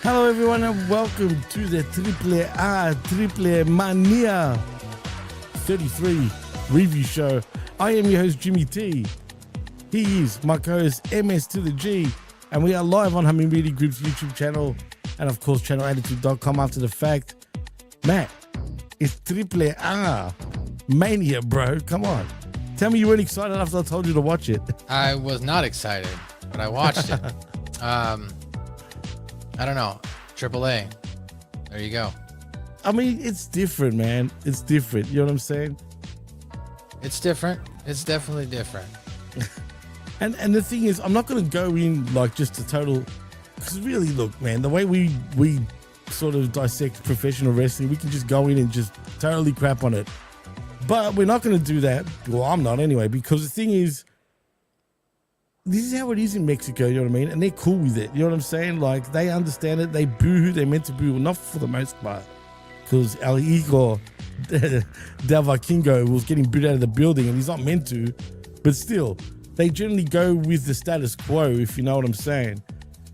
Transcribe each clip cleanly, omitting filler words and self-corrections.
Hello everyone and welcome to the TripleManía XXXIII Review Show. I am your host Jimmy T. He is my co-host MS to the G, and we are live on Hamin Media Group's YouTube channel and of course channelattitude.com after the fact. Matt, it's TripleMania Mania, bro. Come on. Tell me you weren't excited after I told you to watch it. I was not excited, but I watched it. I don't know. AAA. There you go. I mean, it's different, man. It's different. You know what I'm saying? It's different. It's definitely different. And the thing is, I'm not going to go in like just a total, because really, look, man, the way we sort of dissect professional wrestling, we can just go in and just totally crap on it. But we're not going to do that. Well, I'm not anyway, because the thing is, this is how it is in Mexico, you know what I mean? And they're cool with it, you know what I'm saying? Like, they understand it. They boo who they're meant to boo, well, not for the most part, because El Hijo del Vikingo was getting booed out of the building, and he's not meant to, but still, they generally go with the status quo, if you know what I'm saying.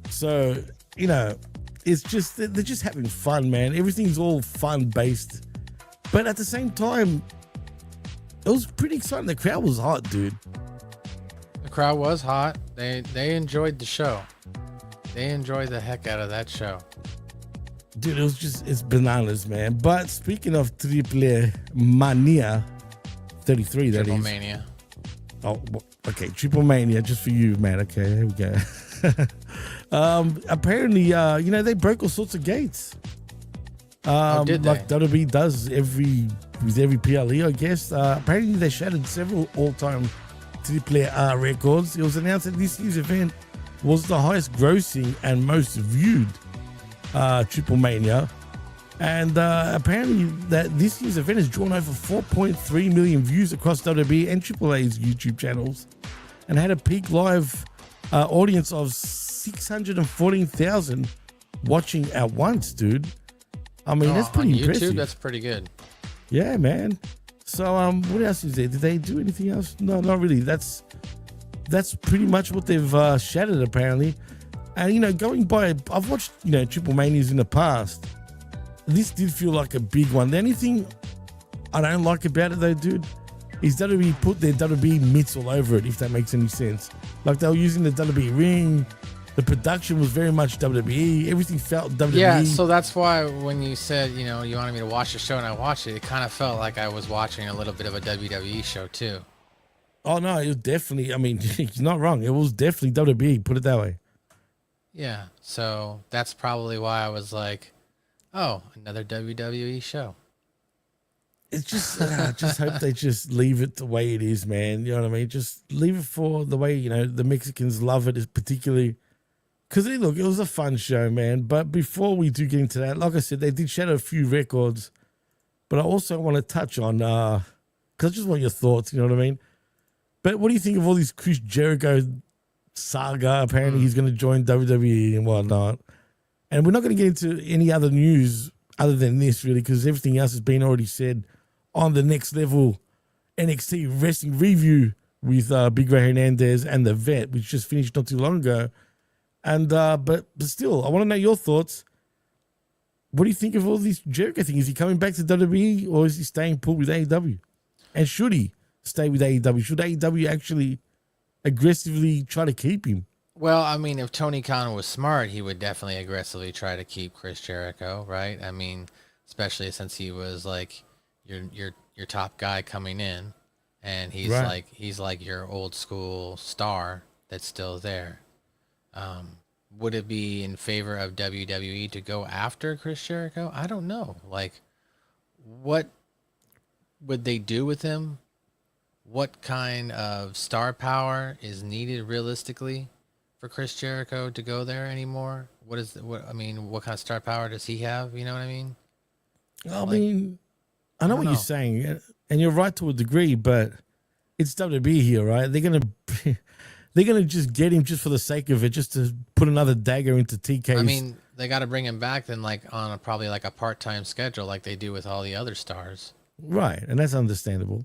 So, you know, it's just, they're just having fun, man. Everything's all fun-based. But at the same time, it was pretty exciting. The crowd was hot, dude. The crowd was hot. They enjoyed the show. They enjoyed the heck out of that show. Dude, it's bananas, man. But speaking of TripleManía XXXIII, that is. TripleMania. Oh, okay. TripleMania, just for you, man. Okay, here we go. Apparently, you know, they broke all sorts of gates. Did they? Like WWE does with every PLE, I guess. Apparently, they shattered several all-time AAA records. It was announced that this year's event was the highest grossing and most viewed TripleMania, and apparently that this year's event has drawn over 4.3 million views across WWE and AAA's YouTube channels, and had a peak live audience of 614,000 watching at once, dude. I mean, that's pretty on impressive. YouTube, that's pretty good. Yeah, man. So, what else is there? Did they do anything else? No, not really. That's pretty much what they've shattered, apparently. And, you know, going by, I've watched, you know, TripleManias in the past. This did feel like a big one. The only thing I don't like about it, though, dude, is WWE put their WWE mitts all over it, if that makes any sense. Like, they were using the WWE ring. The production was very much WWE. Everything felt WWE. Yeah, so that's why when you said, you know, you wanted me to watch the show and I watched it, it kind of felt like I was watching a little bit of a WWE show too. Oh, no, it was definitely, I mean, you're not wrong. It was definitely WWE, put it that way. Yeah, so that's probably why I was like, oh, another WWE show. It's just, I just hope they just leave it the way it is, man. You know what I mean? Just leave it for the way, you know, the Mexicans love it, particularly. Because, look, it was a fun show, man. But before we do get into that, like I said, they did shatter a few records. But I also want to touch on, because I just want your thoughts, you know what I mean? But what do you think of all this Chris Jericho saga? Apparently he's going to join WWE and whatnot. And we're not going to get into any other news other than this, really, because everything else has been already said on the Next Level NXT Wrestling Review with Big Ray Hernandez and The Vet, which just finished not too long ago. And but still, I want to know your thoughts. What do you think of all this Jericho thing? Is he coming back to WWE or is he staying put with AEW? And should he stay with AEW? Should AEW actually aggressively try to keep him? Well, I mean, if Tony Khan was smart, he would definitely aggressively try to keep Chris Jericho, right? I mean, especially since he was like your top guy coming in, and he's right. he's like your old school star that's still there. Would it be in favor of WWE to go after Chris Jericho? I don't know. Like, what would they do with him? What kind of star power is needed realistically for Chris Jericho to go there anymore? What kind of star power does he have? You know what I mean? I mean, I know what you're saying, and you're right to a degree, but it's WWE here, right? They're gonna just get him just for the sake of it, just to put another dagger into TK's. I mean, they got to bring him back then, like on probably like a part-time schedule, like they do with all the other stars. Right, and that's understandable.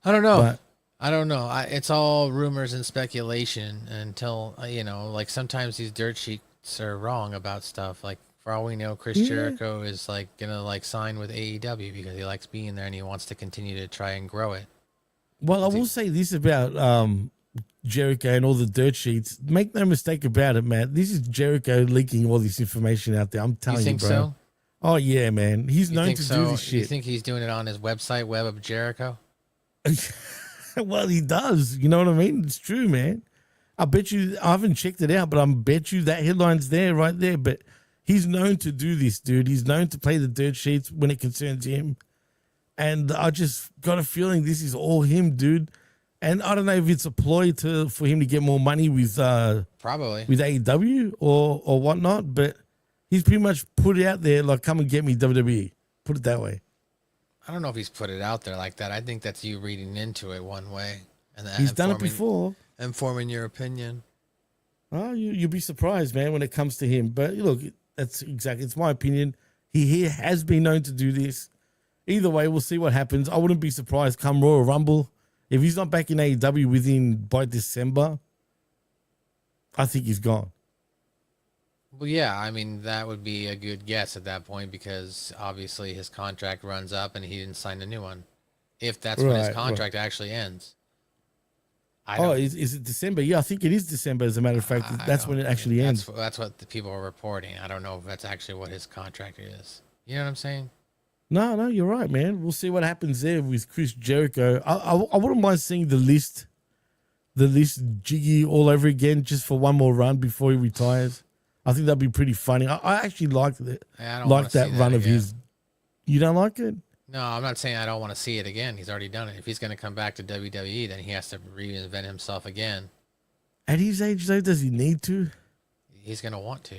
I don't know. It's all rumors and speculation until like sometimes these dirt sheets are wrong about stuff. Like for all we know, Chris Jericho is like gonna like sign with AEW because he likes being there and he wants to continue to try and grow it. Well, I will say this about Jericho and all the dirt sheets. Make no mistake about it, man. This is Jericho leaking all this information out there. I'm telling you, think bro. So? Oh yeah, man. He's known to do this shit. You think he's doing it on his website, Web of Jericho? Well, he does. You know what I mean? It's true, man. I bet you. I haven't checked it out, but I bet you that headline's there, right there. But he's known to do this, dude. He's known to play the dirt sheets when it concerns him. And I just got a feeling this is all him, dude. And I don't know if it's a ploy for him to get more money with probably with AEW or whatnot, but he's pretty much put it out there like, come and get me, WWE. Put it that way. I don't know if he's put it out there like that. I think that's you reading into it one way. And he's done it before. And forming your opinion. Oh, you'll be surprised, man, when it comes to him. But look, it's my opinion. He has been known to do this. Either way, we'll see what happens. I wouldn't be surprised come Royal Rumble. If he's not back in AEW by December, I think he's gone. Well, yeah, I mean, that would be a good guess at that point because obviously his contract runs up and he didn't sign a new one. If that's when his contract actually ends. Is it December? Yeah, I think it is December, as a matter of fact. That's when it actually ends. That's what the people are reporting. I don't know if that's actually what his contract is. You know what I'm saying? No, you're right, man. We'll see what happens there with Chris Jericho. I wouldn't mind seeing the list jiggy all over again just for one more run before he retires. I think that'd be pretty funny. I actually liked it. Like that run of his. You don't like it? No, I'm not saying I don't want to see it again. He's already done it. If he's going to come back to WWE, then he has to reinvent himself again. At his age, though, does he need to? He's going to want to.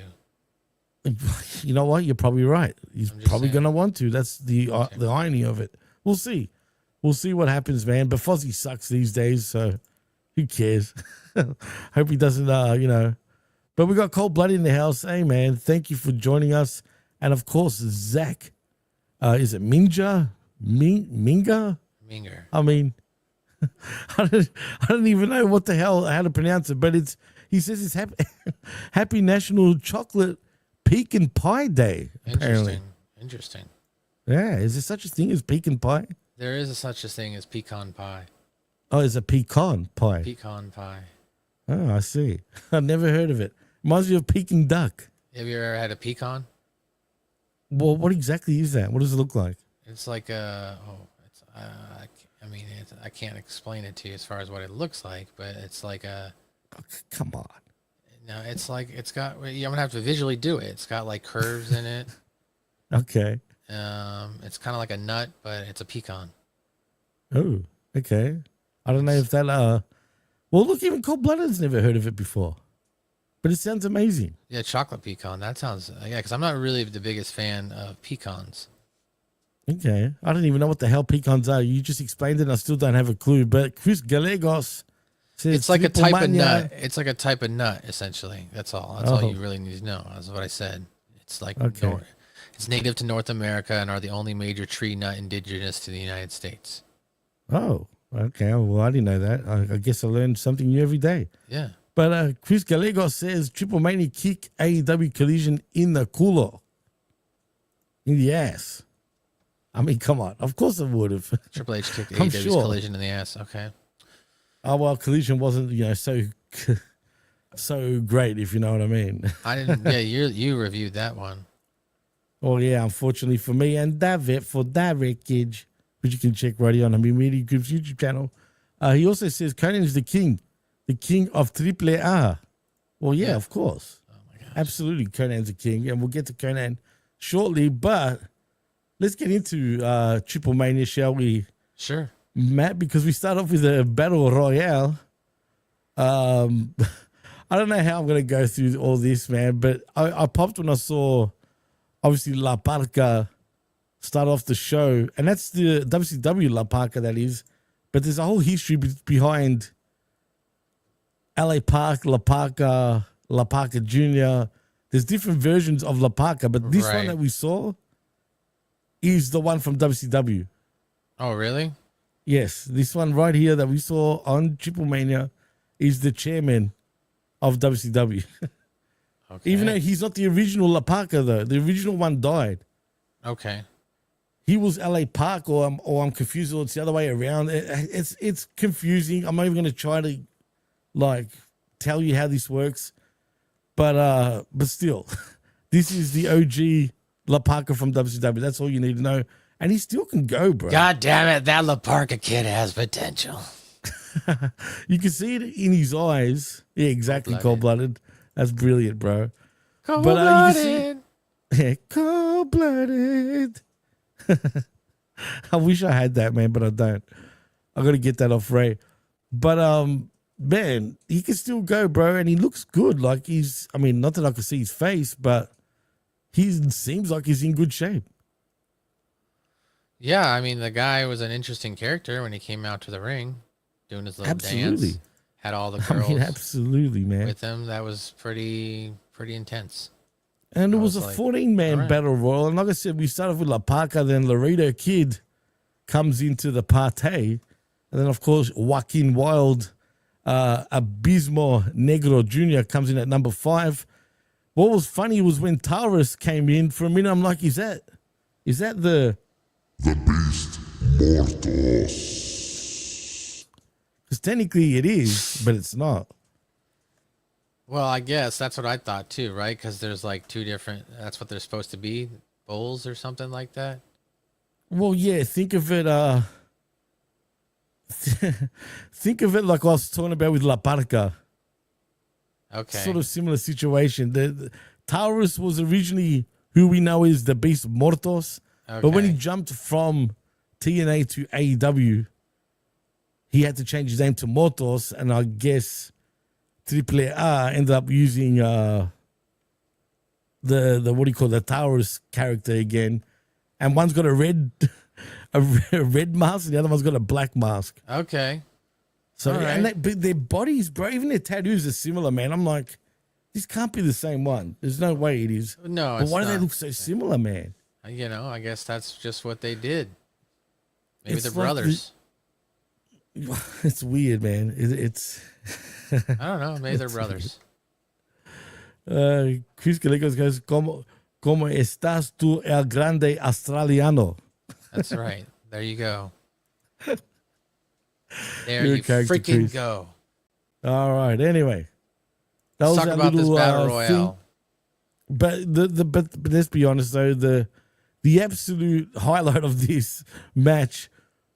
You know what? You're probably right. He's probably going to want to. That's the irony of it. We'll see. We'll see what happens, man. But Fozzy sucks these days, so who cares? Hope he doesn't, But we got Cold Blood in the house. Hey, man, thank you for joining us. And, of course, Zach. Is it Minja? Minga? Minger. I mean, I don't even know what the hell, how to pronounce it, but he says it's happy National Chocolate Pecan Pie Day, apparently. Interesting. Yeah, is there such a thing as pecan pie? There is such a thing as pecan pie. Oh, it's a pecan pie. Pecan pie. Oh, I see. I've never heard of it. Reminds me of Peking duck. Have you ever had a pecan? Well, what exactly is that? What does it look like? It's like I can't explain it to you as far as what it looks like, but it's like a. Oh, come on. No, it's like I'm gonna have to visually do it. It's got like curves in it. Okay. It's kind of like a nut, but it's a pecan. Oh, okay. I don't know if that. Well, look, even Cold Blooded's never heard of it before. But it sounds amazing. Yeah, chocolate pecan. That sounds, because I'm not really the biggest fan of pecans. Okay. I don't even know what the hell pecans are. You just explained it and I still don't have a clue. But Chris Gallegos says it's like a type of nut. It's like a type of nut, essentially. That's all. That's all you really need to know. That's what I said. It's like it's native to North America and are the only major tree nut indigenous to the United States. Oh, okay. Well, I didn't know that. I guess I learned something new every day. Yeah. But Chris Gallegos says TripleMania kick AEW Collision in the culo. In the ass. I mean, come on. Of course I would have. Triple H kicked AEW's Collision in the ass. Okay. Oh, well, Collision wasn't, so great, if you know what I mean. I didn't. Yeah, you reviewed that one. Oh, yeah, unfortunately for me. And David for that wreckage, which you can check right here on Hamin Media Group's YouTube channel. He also says Conan is the king of AAA. Well, yeah, of course. Oh my gosh. Absolutely, Conan's a king, and we'll get to Conan shortly. But let's get into TripleMania, shall we? Sure. Matt, because we start off with a battle royale. I don't know how I'm going to go through all this, man, but I popped when I saw obviously La Parca start off the show, and that's the WCW La Parca, that is. But there's a whole history behind LA Park, La Parca Jr. There's different versions of La Parca, but this one that we saw is the one from WCW. Oh, really? Yes, this one right here that we saw on TripleMania is the chairman of WCW. Okay. Even though he's not the original La Parca, though. The original one died. Okay. He was LA Park, or I'm confused, or it's the other way around. It's confusing. I'm not even going to try to like tell you how this works, but still, this is the OG La Parca from WCW. That's all you need to know, and he still can go, bro. God damn it, that La Parca kid has potential. You can see it in his eyes. Yeah, exactly. Cold-blooded. That's brilliant, bro. Cold-blooded. Yeah, cold-blooded. I wish I had that, man, but I don't. I got to get that off Ray. But man, he can still go, bro, and he looks good. Like I mean, not that I can see his face, but he seems like he's in good shape. Yeah, I mean, the guy was an interesting character when he came out to the ring, doing his little dance. Had all the girls absolutely, man, with him. That was pretty intense. And it was a 14-man battle royal. And like I said, we started with La Parca, then Laredo Kid comes into the party. And then, of course, Joaquin Wilde, Abismo Negro Jr. comes in at number 5. What was funny was when Taurus came in, for a minute, I'm like, is that the Beast Mortos? Because technically it is, but it's not. Well, I guess that's what I thought too, right? Because there's like 2 different, that's what they're supposed to be, bulls or something like that. Well, yeah, think of it think of it like I was talking about with La Parca. Okay. Sort of similar situation. The Taurus was originally who we know is the Beast Mortos, but when he jumped from TNA to AEW, he had to change his name to Mortos, and I guess AAA ended up using the what do you call the Taurus character again, and one's got a red mask and the other one's got a black mask. Okay. So and their bodies, bro, even their tattoos are similar, man. I'm like, this can't be the same one. There's no way it is. No, but why do they look so similar, man? You know, I guess that's just what they did. Maybe they're like brothers. It's weird, man. It's I don't know. Maybe they're brothers. Chris Galicos goes, ¿Cómo estás tú, el grande australiano? That's right. There you go. There you freaking Chris. Go. All right. Anyway, that was talk about this battle royale. But but let's be honest though, the absolute highlight of this match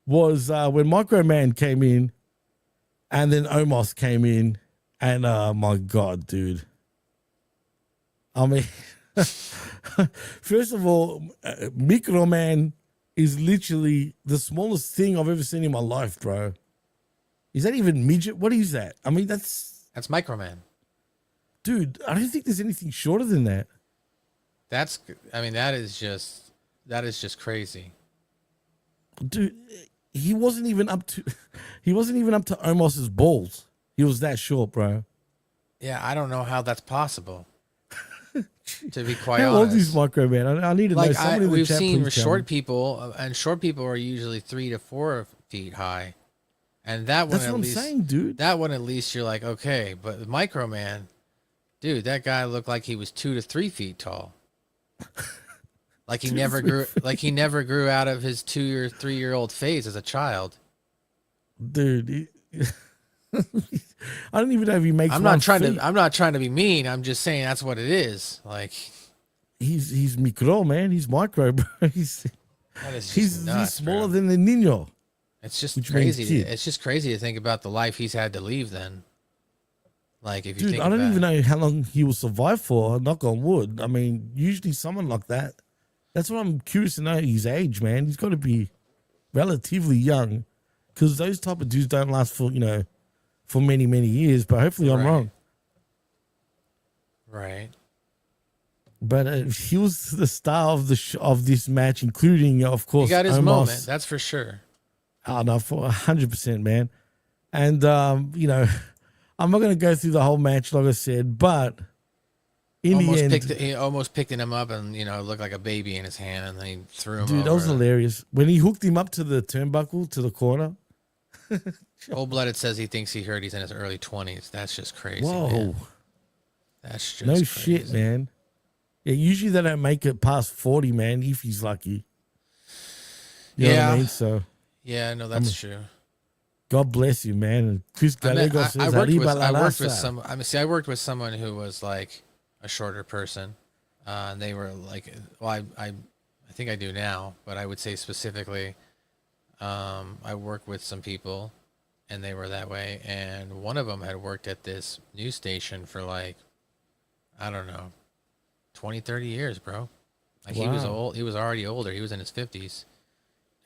was when Micro Man came in, and then Omos came in, and my God, dude. I mean, first of all, Micro Man is literally the smallest thing I've ever seen in my life, bro. Is that even midget? What is that? I mean, that's Micro Man. Dude, I don't think there's anything shorter than that. That is just crazy. Dude, he wasn't even up to Omos's balls. He was that short, bro. Yeah, I don't know how that's possible. To be quite honest. How old is Micro Man? I need to know. Somebody we've seen short people, and short people are usually 3 to 4 feet high. And that one, that's what I'm saying, dude. That one, at least you're like, okay. But Micro Man, dude, that guy looked like he was 2 to 3 feet tall. Like he never grew. Like he never grew out of his 2 or 3 year old phase as a child. Dude, I don't even know if he makes. I'm not trying to be mean. I'm just saying that's what it is. Like he's micro, man. He's micro, bro. He's nuts, he's smaller than the Nino. It's just crazy. It's just crazy to think about the life he's had to leave then. Like if you think I don't even know how long he will survive for, knock on wood. I mean, usually someone like that. That's what I'm curious to know his age, man. He's got to be relatively young, because those type of dudes don't last for, for many, many years, but hopefully I'm wrong. Right. But he was the star of of this match, including, of course, He got his Omos. moment, that's for sure. Oh no, for 100%, man. And you know, I'm not going to go through the whole match, like I said, but in the end, He almost picked him up, and it looked like a baby in his hand, and then he threw him. dude, that was hilarious when he hooked him up to the turnbuckle to the corner. Old Blooded says he thinks he's in his early 20s. That's just crazy. Whoa, man. That's just no crazy. shit, man. Yeah, usually they don't make it past 40, man, if he's lucky. You know what I mean? So yeah, no, that's true. God bless you, man. And Chris Gallego says, I worked with someone who was like a shorter person, and they were like, well, I think I do now, but I would say specifically, I work with some people, and they were that way, and one of them had worked at this news station for like, I don't know, 20, 30 years, bro. Like he was old. He was already older. He was in his 50s.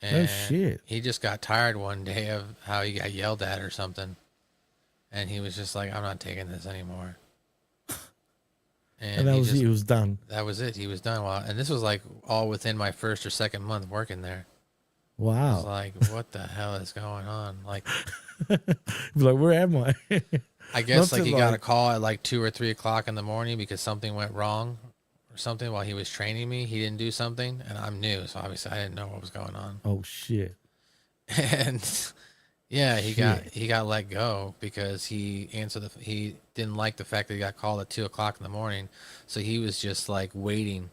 And no shit. he just got tired one day of how he got yelled at or something. And he was just like, I'm not taking this anymore. And that was it. He was done. That was it. He was done. Well, and this was like all within my first or second month working there. Wow. I was like, what the hell is going on? Like, where am I? I guess like he got a call at like 2 or 3 o'clock in the morning because something went wrong or something while he was training me. He didn't do something, and I'm new, so obviously I didn't know what was going on. Oh shit. And yeah, he got let go because he didn't like the fact that he got called at 2 o'clock in the morning. So he was just like waiting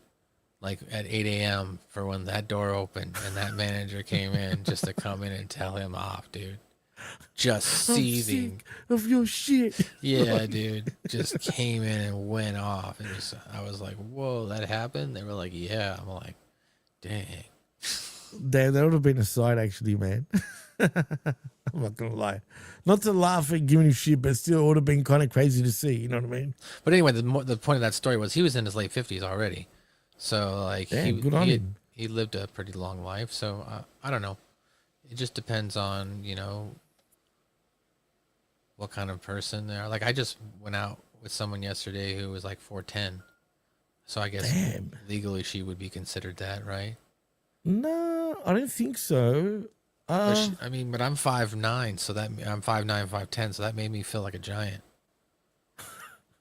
like at 8 a.m. for when that door opened and that manager came in just to come in and tell him off, dude. Just seething of your shit. Yeah, dude. Just came in and went off. I was like, whoa, that happened? They were like, yeah. I'm like, dang. Damn, that would have been a sight, actually, man. I'm not gonna lie. Not to laugh at giving him shit, but still, it would have been kind of crazy to see. You know what I mean? But anyway, the point of that story was he was in his late 50s already, so like good on him. He lived a pretty long life. So I don't know. It just depends on what kind of person they are. Like I just went out with someone yesterday who was like 4'10", so I guess legally she would be considered that, right? No, I don't think so. But I'm 5'9", so that I'm 5'9", 5'10", so that made me feel like a giant.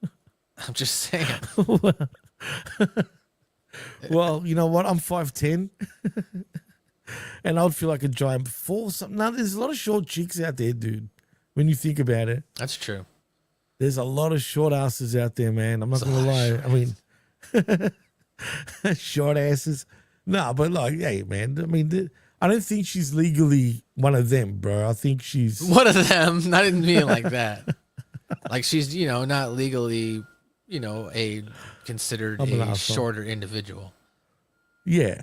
I'm just saying. Well, you know what? I'm 5'10", and I would feel like a giant before something. No, there's a lot of short chicks out there, dude. When you think about it, that's true. There's a lot of short asses out there, man. I'm not gonna lie. I mean, short asses. No, but like, hey, man. I mean, I don't think she's legally one of them, bro. I think she's one of them. I didn't mean like that. Like she's, not legally, a considered a shorter individual. Yeah.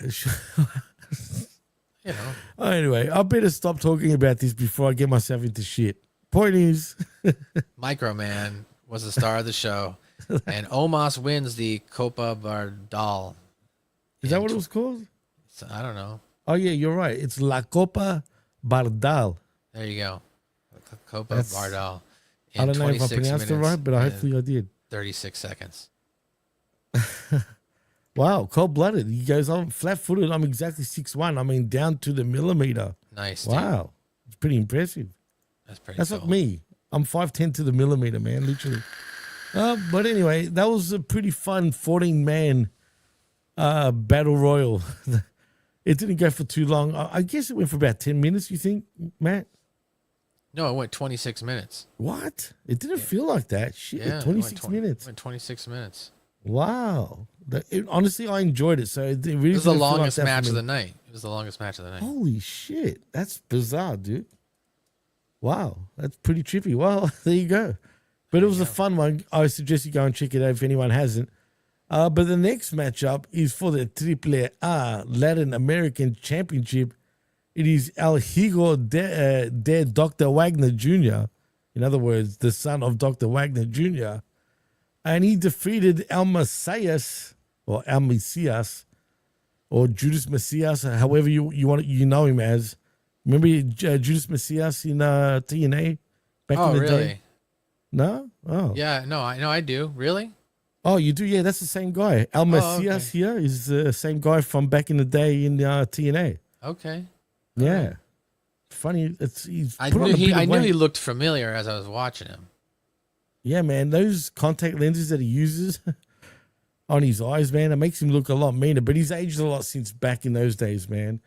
Anyway, I better stop talking about this before I get myself into shit. Point is, Microman was the star of the show, and Omos wins the Copa Bardal. Is that what it was called? I don't know. Oh, yeah, you're right. It's La Copa Bardal. There you go. Copa Bardal. I don't know if I pronounced it right, but hopefully I did. 36 seconds. Wow, cold-blooded. He goes, I'm flat-footed. I'm exactly 6'1". I mean, down to the millimeter. Nice. Wow. Dude. It's pretty impressive. That's cool. Like me. I'm 5'10" to the millimeter, man, literally. But anyway, that was a pretty fun 14-man battle royal. It didn't go for too long. I guess it went for about 10 minutes, you think, Matt? No, it went 26 minutes. What? It didn't feel like that. Shit, 26 minutes. It went 26 minutes. Wow. Honestly, I enjoyed it. So it really was the longest match of the night. It was the longest match of the night. Holy shit. That's bizarre, dude. Wow. That's pretty trippy. Well, there you go. But it was a fun one. I suggest you go and check it out if anyone hasn't. But the next matchup is for the AAA Latin American Championship. It is El Hijo de Dr. Wagner Jr., in other words, the son of Dr. Wagner Jr., and he defeated El Messias, or El Messias, or Judas Messias, however you know him as. Remember Judas Messias in TNA back in the day? Really? No? Oh. Yeah, no, I do. Really? Oh, you do? Yeah, that's the same guy. okay. Macias here is the same guy from back in the day in TNA. Okay. All Yeah. right. Funny. He's I put on knew a bit of I knew weight. he looked familiar as I was watching him. Yeah, man. Those contact lenses that he uses on his eyes, man, it makes him look a lot meaner. But he's aged a lot since back in those days, man.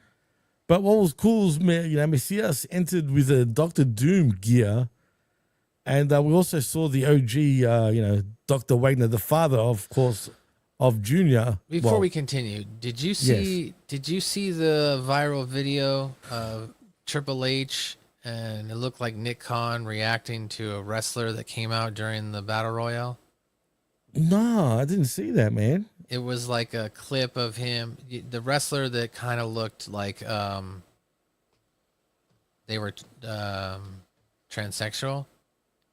But what was cool is, man, Macias entered with a Doctor Doom gear. And we also saw the OG, Dr. Wagner, the father, of course, of Junior. Before we continue, did you see the viral video of Triple H and it looked like Nick Khan reacting to a wrestler that came out during the Battle Royale? No, I didn't see that, man. It was like a clip of him, the wrestler that kind of looked like they were transsexual.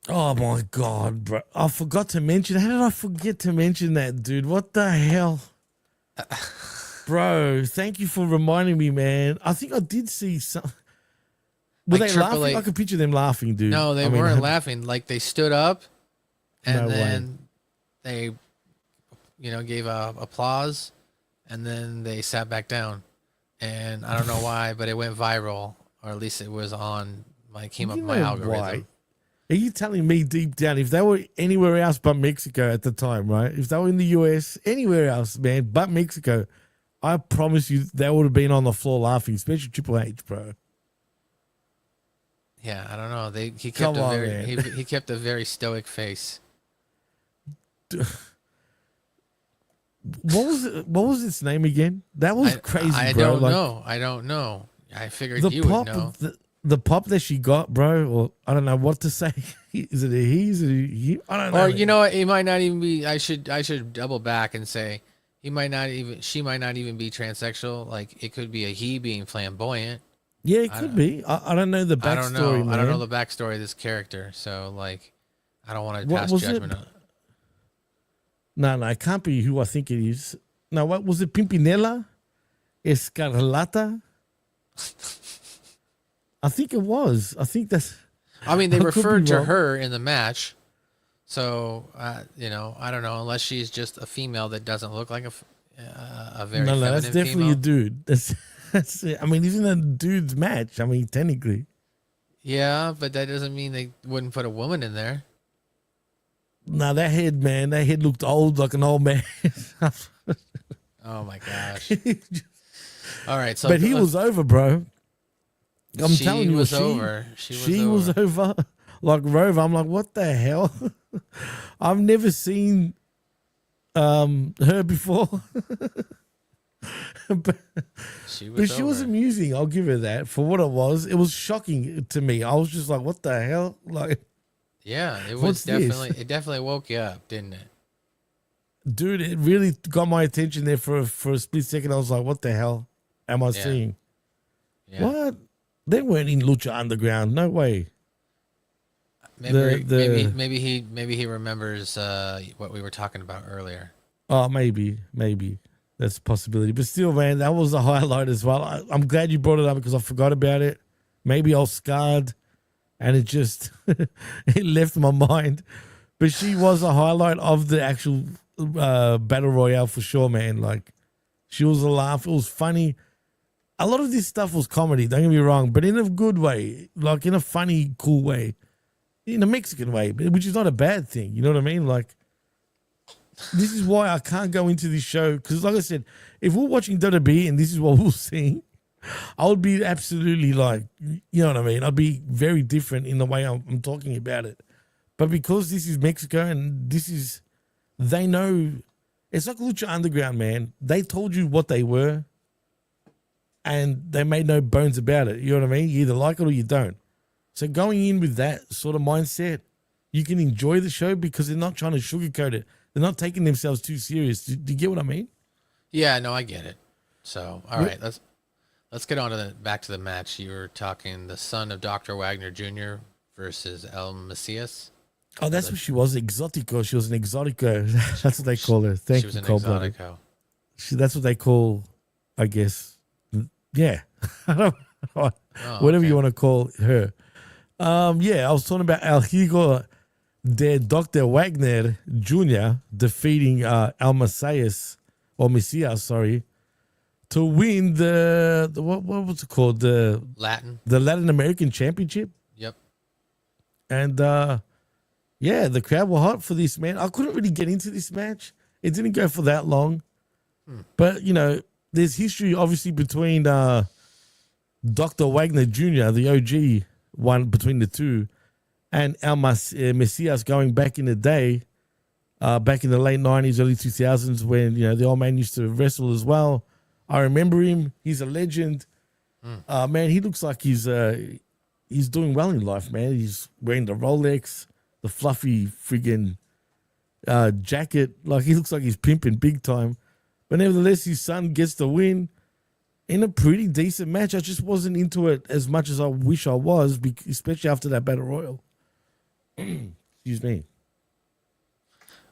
Oh my God, bro. I forgot to mention. How did I forget to mention that, dude? What the hell? Bro, thank you for reminding me, man. I think I did see some. Were Like they Triple laughing? H- I could picture them laughing, dude. No, they weren't laughing. Like they stood up and No then they, gave applause and then they sat back down. And I don't know why, but it went viral, or at least it was on came up You my know algorithm. why? Are you telling me deep down, if they were anywhere else but Mexico at the time, right? If they were in the US, anywhere else, man, but Mexico, I promise you they would have been on the floor laughing, especially Triple H, bro. Yeah, I don't know. He Come kept on, a very man. he kept a very stoic face. What was its name again? That was crazy, I bro. don't know. I don't know. I figured The you pop, would know. the pop that she got, bro. Or I don't know what to say. Is it a he? Is it a he? I don't know. Or you know what? It might not even be. I should double back and say she might not even be transsexual. Like it could be a he being flamboyant. Yeah, it could be. I don't know the backstory. I don't know. Man. I don't know the backstory of this character. So like, I don't want to What pass was judgment it? on it. No, it can't be who I think it is. No, what was it? Pimpinella? Escarlata? I think it was. I think that's. I mean, they I could be referred to wrong. her in the match. So, I don't know, unless she's just a female that doesn't look like a very No, feminine that's definitely female. a dude. That's it. I mean, isn't a dude's match? I mean, technically. Yeah, but that doesn't mean they wouldn't put a woman in there. No, that head, man, that head looked old, like an old man. Oh my gosh. All right, so But he was over, bro. I'm she telling you, was over. She was over. Like Rover, I'm like, what the hell? I've never seen her before. but She was she was amusing. I'll give her that for what it was. It was shocking to me. I was just like, what the hell? Like, Yeah, it was What's this? definitely woke you up, didn't it? dude, it really got my attention there for a split second. I was like, what the hell am I seeing? Yeah. What? They weren't in Lucha Underground. No way. Maybe he remembers what we were talking about earlier. Oh, maybe. That's a possibility. But still, man, that was a highlight as well. I'm glad you brought it up because I forgot about it. Maybe I was scarred and it just it left my mind. But she was a highlight of the actual Battle Royale for sure, man. Like, she was a laugh. It was funny. A lot of this stuff was comedy, don't get me wrong, but in a good way, like in a funny, cool way, in a Mexican way, which is not a bad thing. You know what I mean? Like, this is why I can't go into this show because, like I said, if we're watching WWE and this is what we're seeing, I would be absolutely like, you know what I mean? I'd be very different in the way I'm talking about it. But because this is Mexico and they know, it's like Lucha Underground, man. They told you what they were and they made no bones about it. You know what I mean? You either like it or you don't. So going in with that sort of mindset, you can enjoy the show because they're not trying to sugarcoat it. They're not taking themselves too serious. Do you get what I mean? Yeah, no, I get it. So, all right, let's get on to back to the match. You were talking the son of Dr. Wagner Jr. versus El Macias. Oh, that's what she was, exotico. She was an exotico. That's what they call her. Thank She was you, an Cold-Blooded. exotico. That's what they call, I guess. Yeah. I don't Oh, whatever okay. you want to call her. Yeah, I was talking about El Hijo Dr. Wagner Jr. defeating El Messias, or Messias, sorry, to win the what was it called? The Latin American Championship. Yep. And yeah, the crowd were hot for this, man. I couldn't really get into this match. It didn't go for that long. But, you know, there's history obviously between Dr. Wagner Jr., the OG one between the two, and El Messias going back in the day, back in the late 90s, early 2000s, when, you know, the old man used to wrestle as well. I remember him. He's a legend. Man, he looks like he's doing well in life, man. He's wearing the Rolex, the fluffy friggin' jacket. Like, he looks like he's pimping big time. But nevertheless, his son gets the win in a pretty decent match. I just wasn't into it as much as I wish I was, especially after that Battle Royal. Excuse me.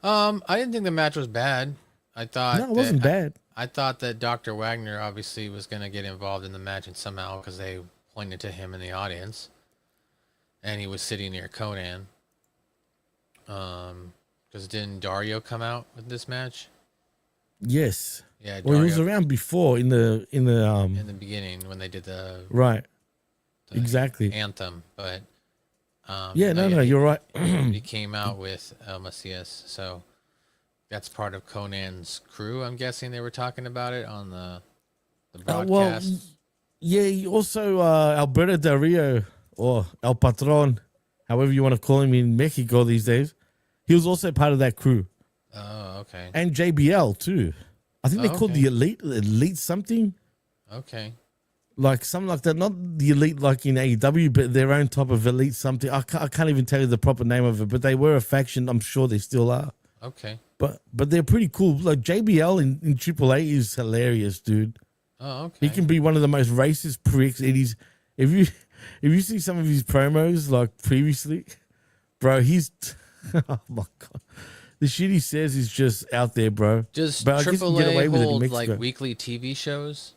I didn't think the match was bad. I thought no, it wasn't bad. I thought that Dr. Wagner obviously was going to get involved in the match and somehow, because they pointed to him in the audience, and he was sitting near Conan. Because didn't Dario come out with this match? Yes. Yeah. Well, he was around before in the beginning when they did the exactly anthem, but you're right. He came out with El Messias, so that's part of Conan's crew. I'm guessing they were talking about it on the broadcast. He also Alberto Del Rio, or El Patron, however you want to call him in Mexico these days. He was also part of that crew. Oh, okay. And JBL too. I think they called the Elite something. Okay. Like something like that. Not the Elite like in AEW, but their own type of Elite something. I can't even tell you the proper name of it, but they were a faction. I'm sure they still are. Okay. But they're pretty cool. Like JBL in AAA is hilarious, dude. Oh, okay. He can be one of the most racist pricks. It is. If you see some of his promos like previously, bro, he's oh my god. The shit he says is just out there, bro. Does but AAA hold like weekly TV shows?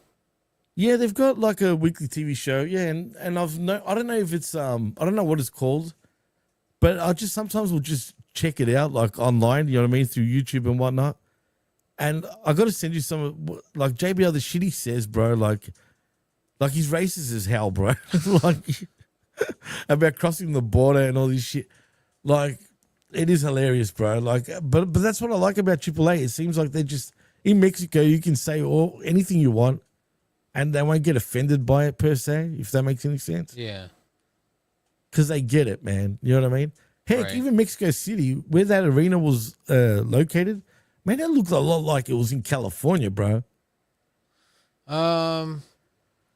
Yeah, they've got like a weekly TV show. Yeah, and I don't know if it's I don't know what it's called, but I just sometimes will just check it out like online. You know what I mean, through YouTube and whatnot. And I got to send you some like JBL. The shit he says, bro. Like he's racist as hell, bro. Like about crossing the border and all this shit. Like. It is hilarious, bro. Like, but that's what I like about AAA. It seems like they're just in Mexico. You can say anything you want, and they won't get offended by it per se. If that makes any sense. Yeah. Because they get it, man. You know what I mean? Heck, even Mexico City, where that arena was located, man, that looked a lot like it was in California, bro.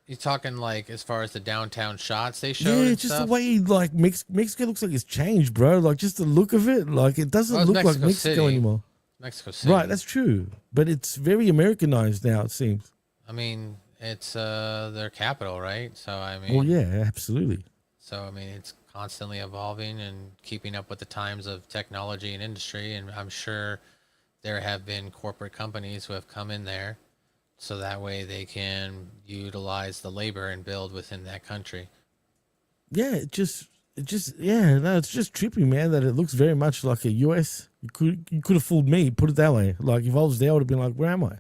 You talking like as far as the downtown shots they showed? Yeah, and just stuff? the way like Mexico looks like it's changed, bro. Like just the look of it, like it doesn't look like Mexico City. Anymore. Mexico City, right? That's true, but it's very Americanized now. It seems. I mean, it's their capital, right? So I mean, well, yeah, absolutely. So I mean, it's constantly evolving and keeping up with the times of technology and industry, and I'm sure there have been corporate companies who have come in there. So that way they can utilize the labor and build within that country. Yeah, it's just trippy, man, that it looks very much like a US. You could have fooled me, put it that way. Like if I was there, I would have been like, where am I?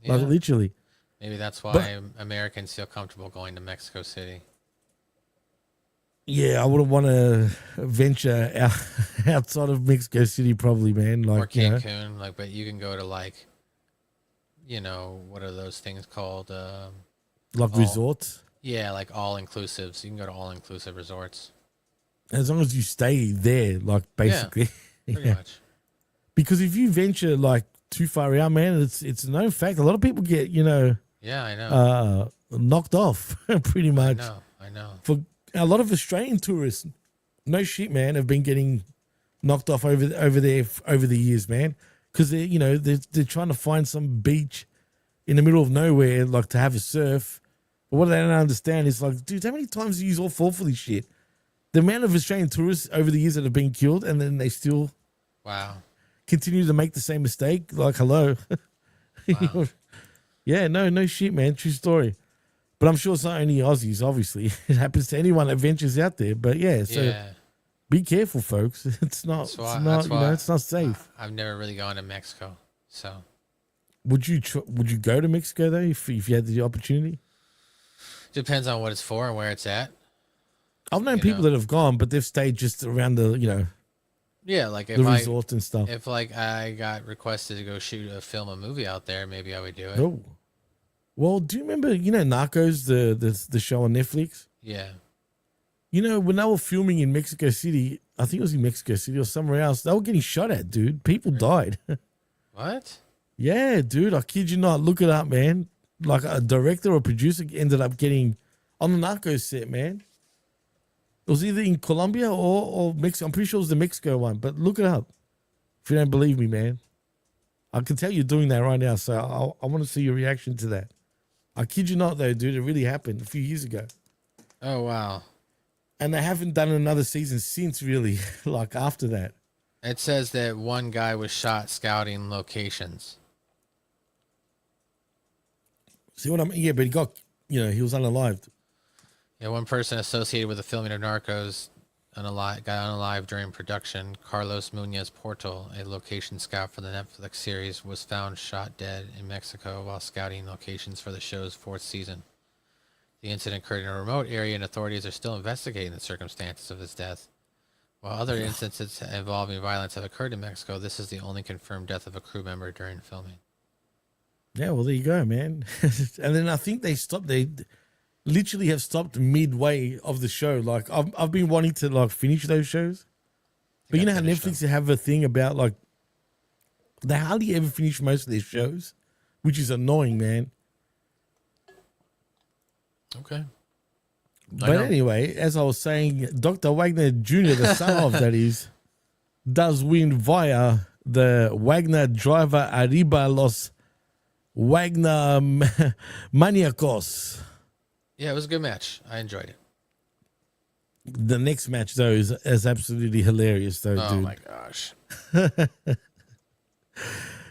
Yeah. Like literally. Maybe that's why Americans feel comfortable going to Mexico City. Yeah, I wouldn't want to venture outside of Mexico City probably, man. Like, or Cancun, like, but you can go to like, you know, what are those things called? Like resorts? Yeah, like all-inclusive. So you can go to all-inclusive resorts. As long as you stay there, like, basically. Yeah, pretty much. Because if you venture, like, too far out, man, it's a known fact. A lot of people get, you know... Yeah, I know. Knocked off, pretty much. I know. For a lot of Australian tourists, no shit, man, have been getting knocked off over there over the years, man. Because they're trying to find some beach in the middle of nowhere, like to have a surf. But what they don't understand is like, dude, how many times do you all fall for this shit? The amount of Australian tourists over the years that have been killed, and then they still continue to make the same mistake. Like, hello, wow. Yeah, no shit, man, true story. But I'm sure it's not only Aussies. Obviously, it happens to anyone that ventures out there. But yeah, so Be careful, folks. It's not. It's not safe. I've never really gone to Mexico, so. Would you go to Mexico though if you had the opportunity? Depends on what it's for and where it's at. I've known people that have gone, but they've stayed just around the yeah, like if the resorts and stuff. If like I got requested to go film a movie out there, maybe I would do it. Oh, well, do you remember Narcos, the show on Netflix? Yeah. When they were filming in Mexico City, I think it was in Mexico City or somewhere else, they were getting shot at, dude. People died. What? Yeah, dude. I kid you not. Look it up, man. Like a director or producer ended up getting on the Narcos set, man. It was either in Colombia or Mexico. I'm pretty sure it was the Mexico one, but look it up if you don't believe me, man. I can tell you're doing that right now, so I want to see your reaction to that. I kid you not, though, dude. It really happened a few years ago. Oh, wow. And they haven't done another season since, really, like after that. It says that one guy was shot scouting locations. See what I mean? Yeah, but he got, he was unalived. Yeah, one person associated with the filming of Narcos got unalive during production. Carlos Munoz Portal, a location scout for the Netflix series, was found shot dead in Mexico while scouting locations for the show's 4th season. The incident occurred in a remote area, and authorities are still investigating the circumstances of his death. While other instances involving violence have occurred in Mexico, this is the only confirmed death of a crew member during filming. Yeah, well, there you go, man. And then I think they literally have stopped midway of the show. Like I've been wanting to like finish those shows, but you know how Netflix have a thing about like they hardly ever finish most of their shows, which is annoying, man. Okay. But anyway, as I was saying, Dr. Wagner Jr., the son of that is, does win via the Wagner driver Arriba Los Wagner Maniacos. Yeah, it was a good match. I enjoyed it. The next match, though, is absolutely hilarious, though, dude. Oh, my gosh.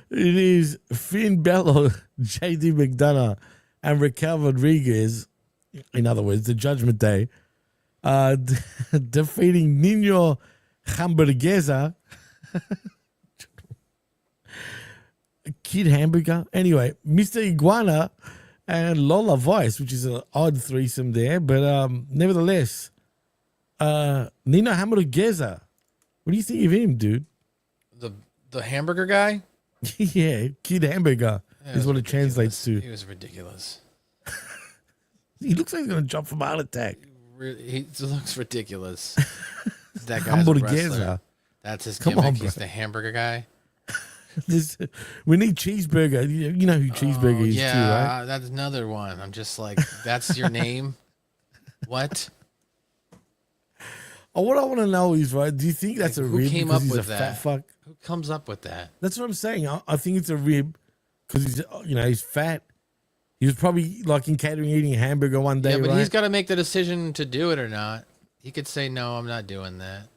It is Finn Balor, JD McDonough, and Raquel Rodriguez, in other words, the Judgment Day, defeating Nino Hamburguesa, Kid Hamburger. Anyway, Mr. Iguana and Lola Vice, which is an odd threesome there, but nevertheless, Nino Hamburguesa. What do you think of him, dude? The hamburger guy? Yeah, Kid Hamburger is what it translates to. He was ridiculous. He looks like he's going to jump from a heart attack. He looks ridiculous. That guy's a wrestler. That's his gimmick. He's the hamburger guy. We need Cheeseburger. You know who Cheeseburger is too, right? That's another one. I'm just like, that's your name? What? Oh, what I want to know is, right, do you think that's a rib because he's a fat fuck? Who comes up with that? That's what I'm saying. I think it's a rib because he's fat. He was probably like in catering eating a hamburger one day, but right? he's got to make the decision to do it or not. He could say, no, I'm not doing that.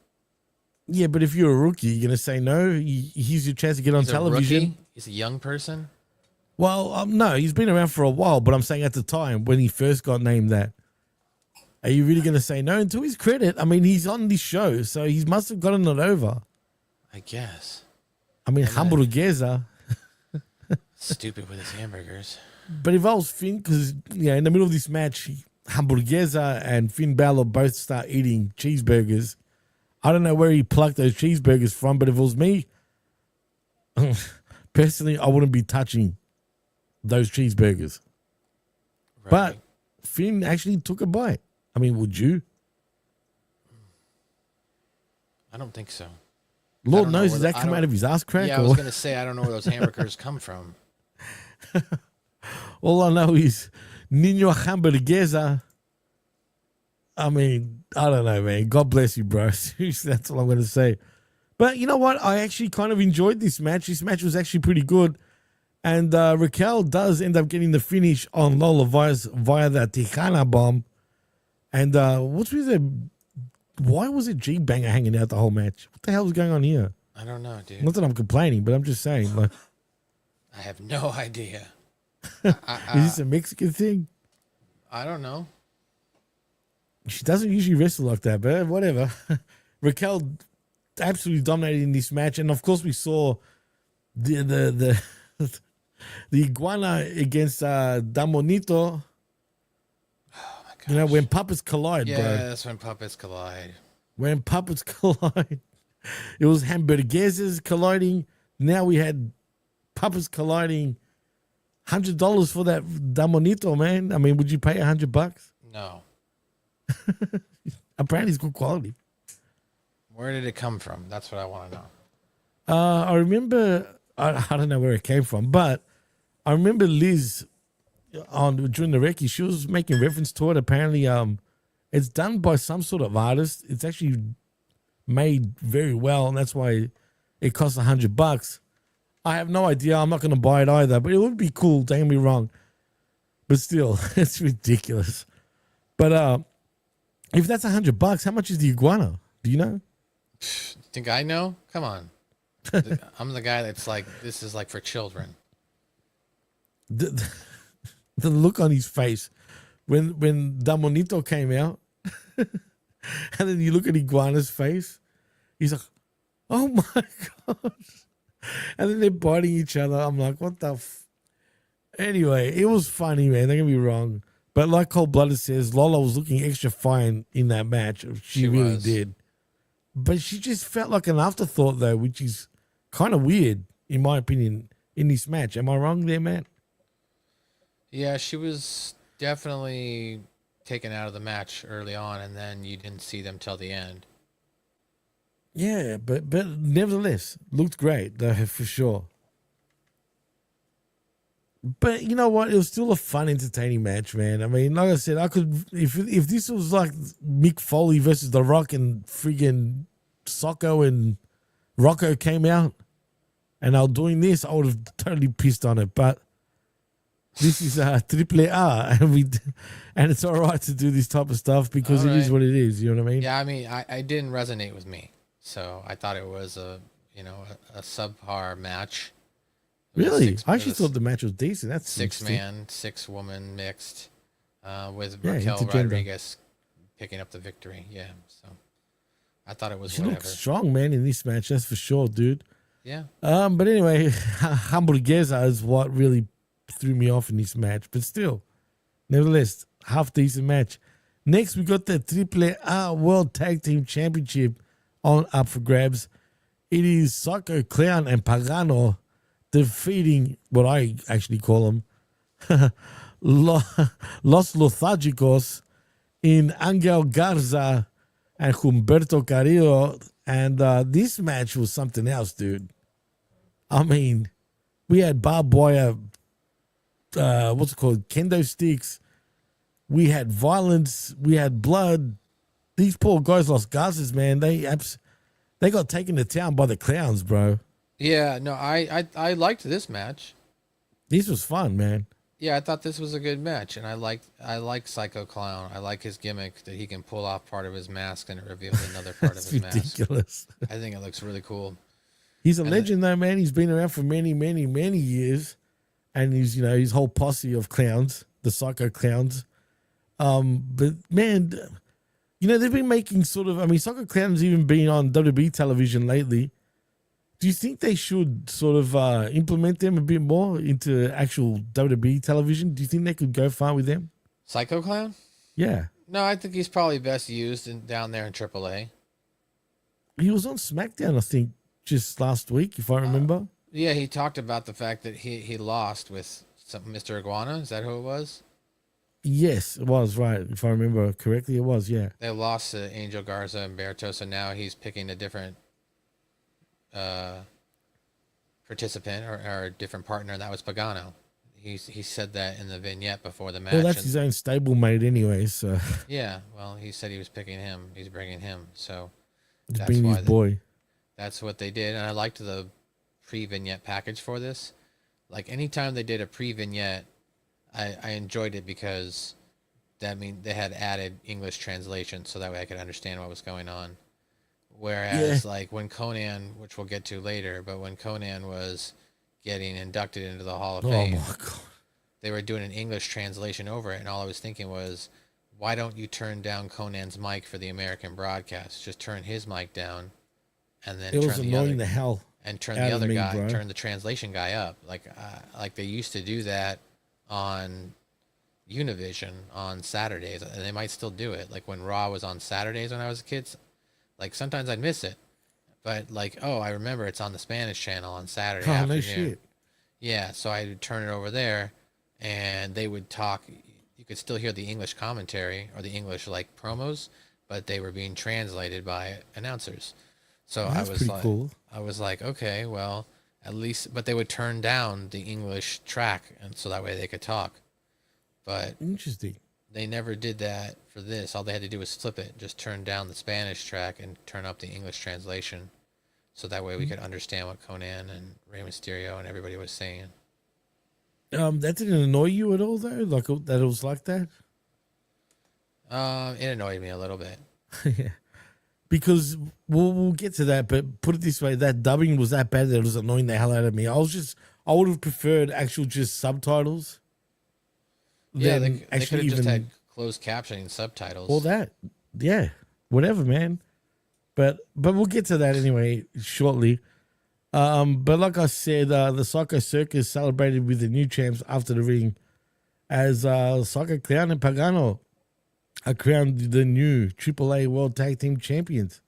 Yeah, but if you're a rookie, you're going to say no. Here's your chance to get on television. He's a young person. Well, no, he's been around for a while, but I'm saying at the time when he first got named that, are you really going to say no? And to his credit, I mean, he's on this show, so he must have gotten it over. I guess. I mean, hamburguesa. Stupid with his hamburgers. But if I was Finn, because in the middle of this match, Hamburguesa and Finn Balor both start eating cheeseburgers. I don't know where he plucked those cheeseburgers from, but if it was me, personally, I wouldn't be touching those cheeseburgers. Right. But Finn actually took a bite. I mean, would you? I don't think so. Lord knows, does that come out of his ass crack? Yeah, I was going to say, I don't know where those hamburgers come from. All I know is Nino Hamburguesa. I mean, I don't know, man. God bless you, bro. Seriously, that's all I'm going to say. But you know what? I actually kind of enjoyed this match. This match was actually pretty good. And Raquel does end up getting the finish on Lola Vice via the Tejana bomb. And what's with the... Why was it G-Banger hanging out the whole match? What the hell was going on here? I don't know, dude. Not that I'm complaining, but I'm just saying. Like, I have no idea. Is this a Mexican thing? I don't know. She doesn't usually wrestle like that, but whatever. Raquel absolutely dominated in this match, and of course we saw the the iguana against Damonito. Oh my gosh. You know, when puppets collide, bro. Yes, when puppets collide. When puppets collide. It was hamburguesas colliding. Now we had puppets colliding. $100 for that Damonito, man. I mean, would you pay $100? No. Apparently, it's good quality. Where did it come from? That's what I want to know. I remember. I don't know where it came from, but I remember Liz during the recce. She was making reference to it. Apparently, it's done by some sort of artist. It's actually made very well, and that's why it costs $100. I have no idea. I'm not going to buy it either, but it would be cool. Don't get me wrong, but still, it's ridiculous. But if that's $100, how much is the iguana? Do you know? Think I know? Come on. I'm the guy that's like, this is like for children. The look on his face when Damonito came out, and then you look at Iguana's face, he's like, "Oh my god!" And then they're biting each other. I'm like, "What the?" Anyway, it was funny, man. Don't get me wrong, but like Cold Blooded says, Lola was looking extra fine in that match. She really did, but she just felt like an afterthought, though, which is kind of weird, in my opinion, in this match. Am I wrong there, man? Yeah, she was definitely taken out of the match early on, and then you didn't see them till the end. Yeah, but nevertheless, looked great, though, for sure. But you know what? It was still a fun, entertaining match, man. I mean, like I said, I could if this was like Mick Foley versus The Rock and friggin' Socko and Rocco came out and I was doing this, I would have totally pissed on it. But this is AAA, and it's all right to do this type of stuff because it is what it is. You know what I mean? Yeah, I mean, I didn't resonate with me, so I thought it was a subpar match. Really? I actually thought the match was decent. That's 6-man, 6-woman mixed with Raquel Rodriguez picking up the victory. Yeah, so I thought it was she whatever. Looked strong, man, in this match. That's for sure, dude. Yeah. But anyway, hamburguesa is what really threw me off in this match. But still, nevertheless, half decent match. Next, we got the AAA World Tag Team Championship up for grabs. It is Psycho Clown and Pagano defeating what I actually call them Los Lothagicos in Angel Garza and Humberto Carrillo. And this match was something else, dude. I mean, we had barbed wire, what's it called, kendo sticks. We had violence. We had blood. These poor guys lost gases, man. They got taken to town by the clowns, bro. Yeah, no, I liked this match. This was fun, man. Yeah, I thought this was a good match, and I like Psycho Clown. I like his gimmick that he can pull off part of his mask and it reveals another part of his ridiculous. mask. I think it looks really cool. He's a legend, though, man. He's been around for many, many, many years, and he's his whole posse of clowns, the Psycho Clowns. But man, they've been making Psycho Clown's even been on WWE television lately. Do you think they should sort of implement them a bit more into actual WWE television? Do you think they could go far with them? Psycho Clown? Yeah. No, I think he's probably best used down there in AAA. He was on SmackDown, I think, just last week, if I remember. Yeah, he talked about the fact that he lost with Mr. Iguana. Is that who it was? Yes, it was, right. If I remember correctly, it was, yeah. They lost to Angel Garza and Berto, so now he's picking a different participant or a different partner, and that was Pagano. He said that in the vignette before the match. Well, that's his own stablemate anyway, so. Yeah, well, he said he was picking him. He's bringing him, so. He's bringing his boy. That's what they did, and I liked the pre-vignette package for this. Like, anytime they did a pre-vignette, I enjoyed it because that means they had added English translation so that way I could understand what was going on. Whereas, like, when Conan, which we'll get to later, but when Conan was getting inducted into the Hall of Fame, my God, they were doing an English translation over it, and all I was thinking was, why don't you turn down Conan's mic for the American broadcast? Just turn his mic down, and then It was turn the annoying other the hell and turn out the of other me, guy, bro. turn the translation guy up, like they used to do that on Univision on Saturdays, and they might still do it. Like when Raw was on Saturdays when I was a kid, like sometimes I'd miss it, but like, oh, I remember it's on the Spanish channel on Saturday Oh, afternoon. no shit. Yeah, so I would turn it over there, and they would talk. You could still hear the English commentary or the English like promos, but they were being translated by announcers. So Well, that's pretty cool. I was like, okay, well, at least, but they would turn down the English track, and so that way they could talk. But Interesting. they never did that for this. All they had to do was flip it, just turn down the Spanish track and turn up the English translation, so that way we could understand what Conan and Rey Mysterio and everybody was saying. That didn't annoy you at all, though? Like that it was like that? It annoyed me a little bit. Yeah. Because we'll get to that, but put it this way, that dubbing was that bad that it was annoying the hell out of me. I would have preferred actual just subtitles. Yeah, than they could have just had closed captioning subtitles. all that. Yeah. Whatever, man. But we'll get to that anyway shortly. But like I said, the Psycho Circus celebrated with the new champs after the ring as Psycho Clown and Pagano are crowned the new AAA World Tag Team Champions.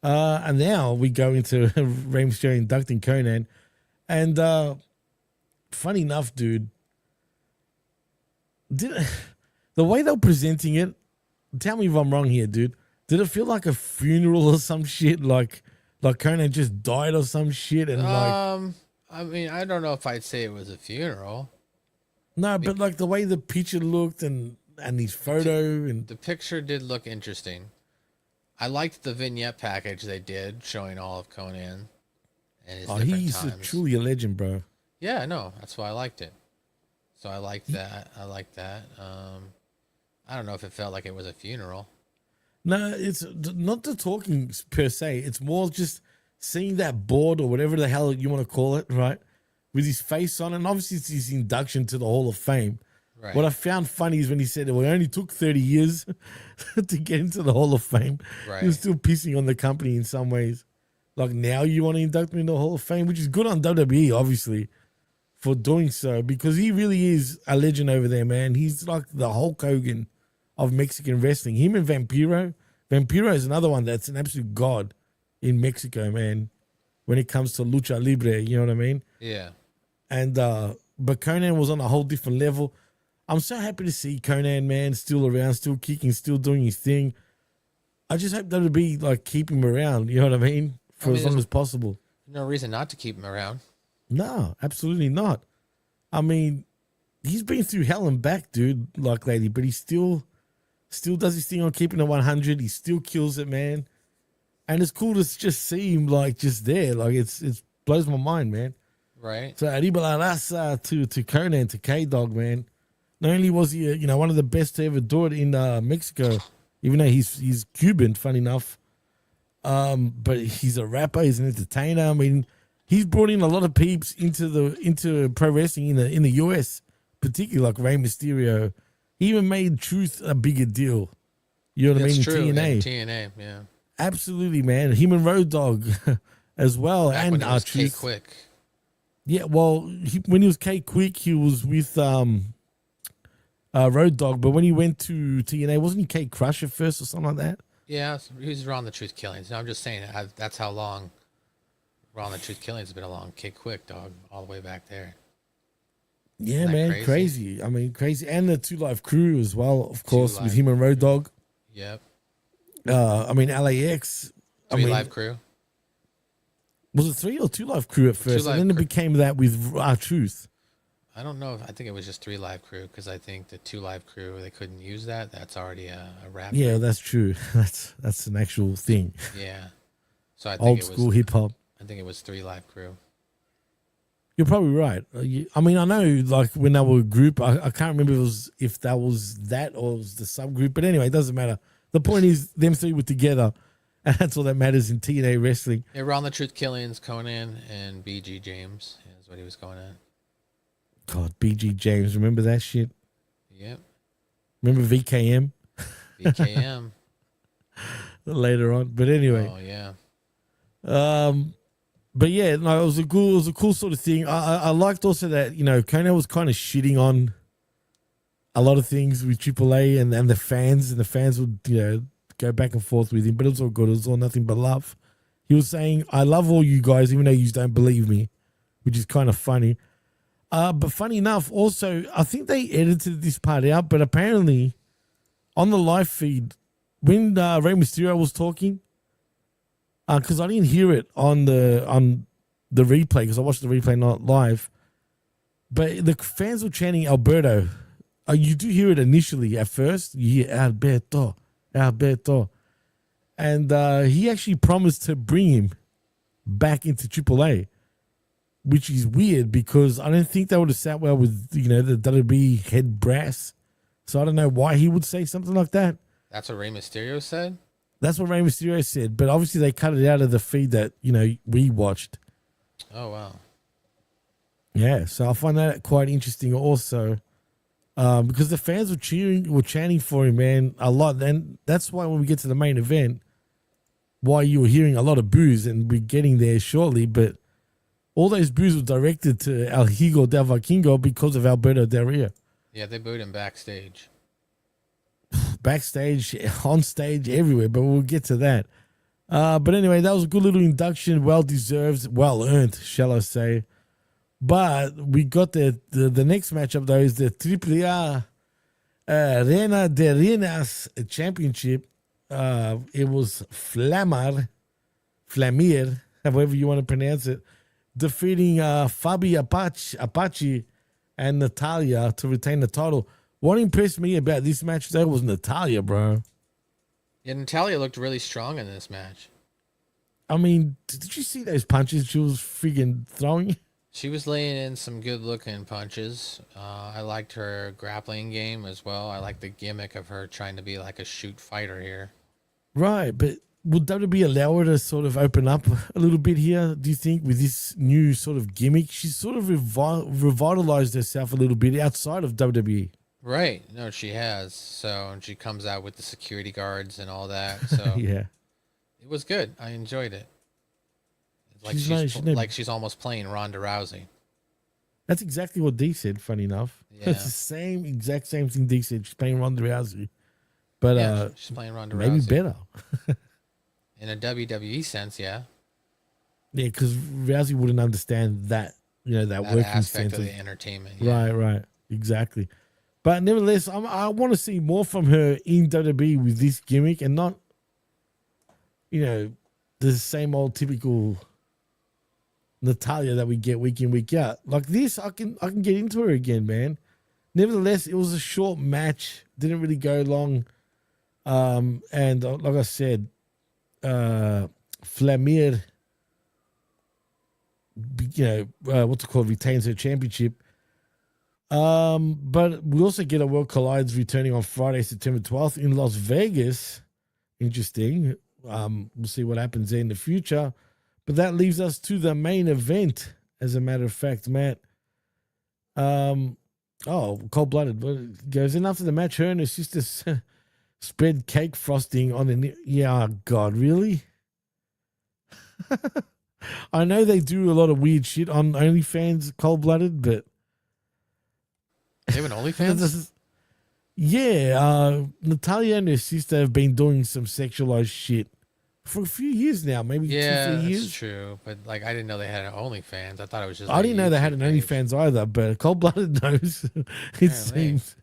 And now we go into Rey Mysterio inducting Conan. And funny enough, dude, the way they're presenting it, tell me if I'm wrong here, dude. Did it feel like a funeral or some shit? Like Conan just died or some shit? And I mean, I don't know if I'd say it was a funeral. no, but like the way the picture looked and his photo and The picture did look interesting. I liked the vignette package they did showing all of Conan and his different he's times. truly a legend, bro. Yeah, no, that's why I liked it. So I liked that. I don't know if it felt like it was a funeral. No, it's not the talking per se. It's more just seeing that board or whatever the hell you want to call it, right? With his face on it. And obviously it's his induction to the Hall of Fame. Right. What I found funny is when he said, well, it only took 30 years to get into the Hall of Fame. Right. He was still pissing on the company in some ways. Like now you want to induct me in the Hall of Fame, which is good on WWE, obviously, for doing so, because he really is a legend over there, man. He's like the Hulk Hogan of Mexican wrestling. Him and Vampiro. Vampiro is another one that's an absolute god in Mexico, man, when it comes to lucha libre, you know what I mean? Yeah. And but Conan was on a whole different level. I'm so happy to see Conan, man, still around, still kicking, still doing his thing. I just hope that would be like keep him around, you know what I mean? For as long as possible. No reason not to keep him around. No, absolutely not. I mean, he's been through hell and back, dude, like lately, but he still does his thing on keeping it 100. He still kills it, man. And it's cool to just see him like just there. Like it's blows my mind, man. Right. So arriba la raza to Conan, to K-Dog, man. Not only was he, one of the best to ever do it in Mexico, even though he's Cuban, funny enough. But he's a rapper, he's an entertainer. I mean, he's brought in a lot of peeps into pro wrestling in the US, particularly like Rey Mysterio. He even made Truth a bigger deal. You know what I mean? That's true. In TNA. TNA, yeah. Absolutely, man. Him and Road Dogg as well. Back and when he was Truth. K-Quick. Yeah, well, when he was K-Quick, he was with Road Dogg. But when he went to TNA, wasn't he K-Crusher first or something like that? Yeah, he was around the Truth Killings. No, I'm just saying that's how long Raw the Truth Killings has been along. Quick, dog, all the way back there. Yeah, man, crazy. I mean, crazy. And the Two Live Crew as well, of course, with him and Road Dogg. Yep. I mean, LAX. Three Live Crew. Was it 3 or 2 Live Crew at first? And then it became that with Truth. I don't know. I think it was just 3 Live Crew because I think the 2 Live Crew, they couldn't use that. That's already a rap. Yeah, that's true. That's an actual thing. Yeah. So I think old school hip hop. I think it was 3 Live Crew. You're probably right. I mean, I know like when they were a group, I can't remember if that was that or it was the subgroup. But anyway, it doesn't matter. The point is them 3 were together. And that's all that matters in TNA wrestling. Yeah, Raw the Truth Killings, Conan, and BG James is what he was going at. God, BG James. Remember that shit? Yep. Remember VKM? BKM. later on. But anyway, Oh yeah. but yeah, no, it was a cool sort of thing. I liked also that, you know, Kona was kind of shitting on a lot of things with AAA and the fans would, you know, go back and forth with him, but it was all good. It was all nothing but love. He was saying, I love all you guys, even though you don't believe me, which is kind of funny. But funny enough, also, I think they edited this part out, but apparently on the live feed, when Rey Mysterio was talking, because I didn't hear it on the replay, because I watched the replay not live, but the fans were chanting Alberto. You do hear it initially at first. You hear Alberto. And he actually promised to bring him back into AAA, which is weird because I don't think they would have sat well with, you know, the WWE head brass. So I don't know why he would say something like that. That's what Rey Mysterio said? That's what Rey Mysterio said, but obviously they cut it out of the feed that, you know, we watched. Oh, wow. Yeah, so I find that quite interesting also. Because the fans were chanting for him, man, a lot. And that's why when we get to the main event, why you were hearing a lot of boos, and we're getting there shortly, but all those boos were directed to El Hijo del Vikingo because of Alberto Del Rio. Yeah, they booed him backstage. Backstage, on stage, everywhere, but we'll get to that. But anyway, that was a good little induction, well-deserved, well-earned, shall I say. But we got the next matchup, though, is the AAA Reina de Reinas Championship. It was Flamir, however you want to pronounce it, defeating Fabi Apache and Natalia to retain the title. What impressed me about this match, though, was Natalia, bro. Yeah, Natalia looked really strong in this match. I mean, did you see those punches she was friggin' throwing? She was laying in some good-looking punches. I liked her grappling game as well. I like the gimmick of her trying to be like a shoot fighter here. Right, but would WWE allow her to sort of open up a little bit here, do you think, with this new sort of gimmick? She's sort of revitalized herself a little bit outside of WWE. Right. No, she has. So, and she comes out with the security guards and all that. So, yeah. It was good. I enjoyed it. Like she's almost playing Ronda Rousey. That's exactly what Dee said, funny enough. Yeah. It's the exact same thing Dee said. She's playing Ronda Rousey. But yeah, she's playing Ronda maybe Rousey. better. In a WWE sense, yeah. Yeah, because Rousey wouldn't understand that, you know, that working aspect sense of the entertainment. Yeah. Right. Exactly. But nevertheless, I want to see more from her in WWE with this gimmick and not, you know, the same old typical Natalia that we get week in, week out. Like this, I can get into her again, man. Nevertheless, it was a short match. Didn't really go long. And like I said, Flamir, you know, what's it called, retains her championship. But we also get a World Collides returning on Friday, September 12th in Las Vegas. Interesting. We'll see what happens there in the future. But that leaves us to the main event, as a matter of fact, Matt. Cold-blooded. But goes in after the match, her and her sister spread cake frosting on the... Yeah, God, really? I know they do a lot of weird shit on OnlyFans, cold-blooded, but... They have an OnlyFans? Yeah, Natalia and her sister have been doing some sexualized shit for a few years now, maybe 2-3 years. That's true. But like, I didn't know they had an OnlyFans. I thought it was just. I didn't know they had an OnlyFans either, but Cold Blooded knows. It seems.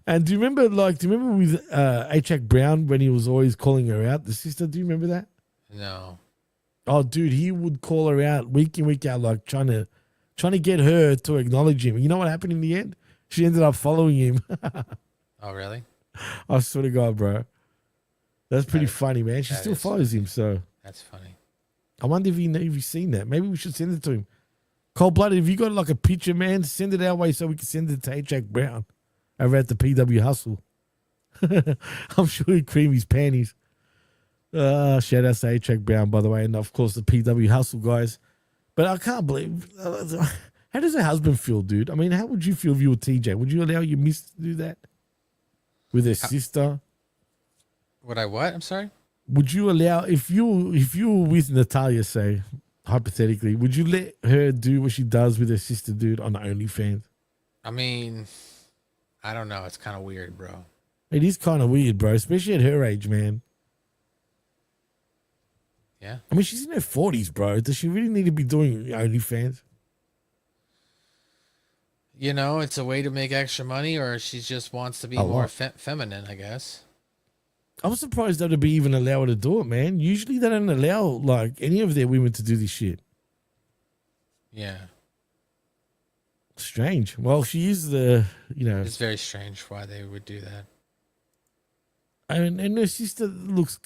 And do you remember with H.H. Brown when he was always calling her out, the sister? Do you remember that? No. Oh, dude, he would call her out week in, week out, like trying to get her to acknowledge him. You know what happened in the end? She ended up following him. Oh, really? I swear to God, bro. That's pretty funny, man. She still follows him, so. That's funny. I wonder if you've seen that. Maybe we should send it to him. Cold-blooded, if you got like a picture, man, send it our way so we can send it to H.H. Brown over at the PW Hustle. I'm sure he'd cream his panties. Shout out to H.H. Brown, by the way, and of course the PW Hustle guys. But I can't believe... how does a husband feel, dude? I mean, how would you feel if you were TJ? Would you allow your miss to do that? With her sister? Would I what? I'm sorry? Would you allow if you were with Natalia, say hypothetically, would you let her do what she does with her sister, dude, on OnlyFans? I mean, I don't know. It's kind of weird, bro. It is kind of weird, bro, especially at her age, man. Yeah. I mean, she's in her 40s, bro. Does she really need to be doing OnlyFans? You know, it's a way to make extra money, or she just wants to be A more lot. feminine, I guess. I'm surprised they'd be even allow her to do it, man. Usually they don't allow like any of their women to do this shit. Yeah. Strange. Well, she is the, It's very strange why they would do that. and her sister looks,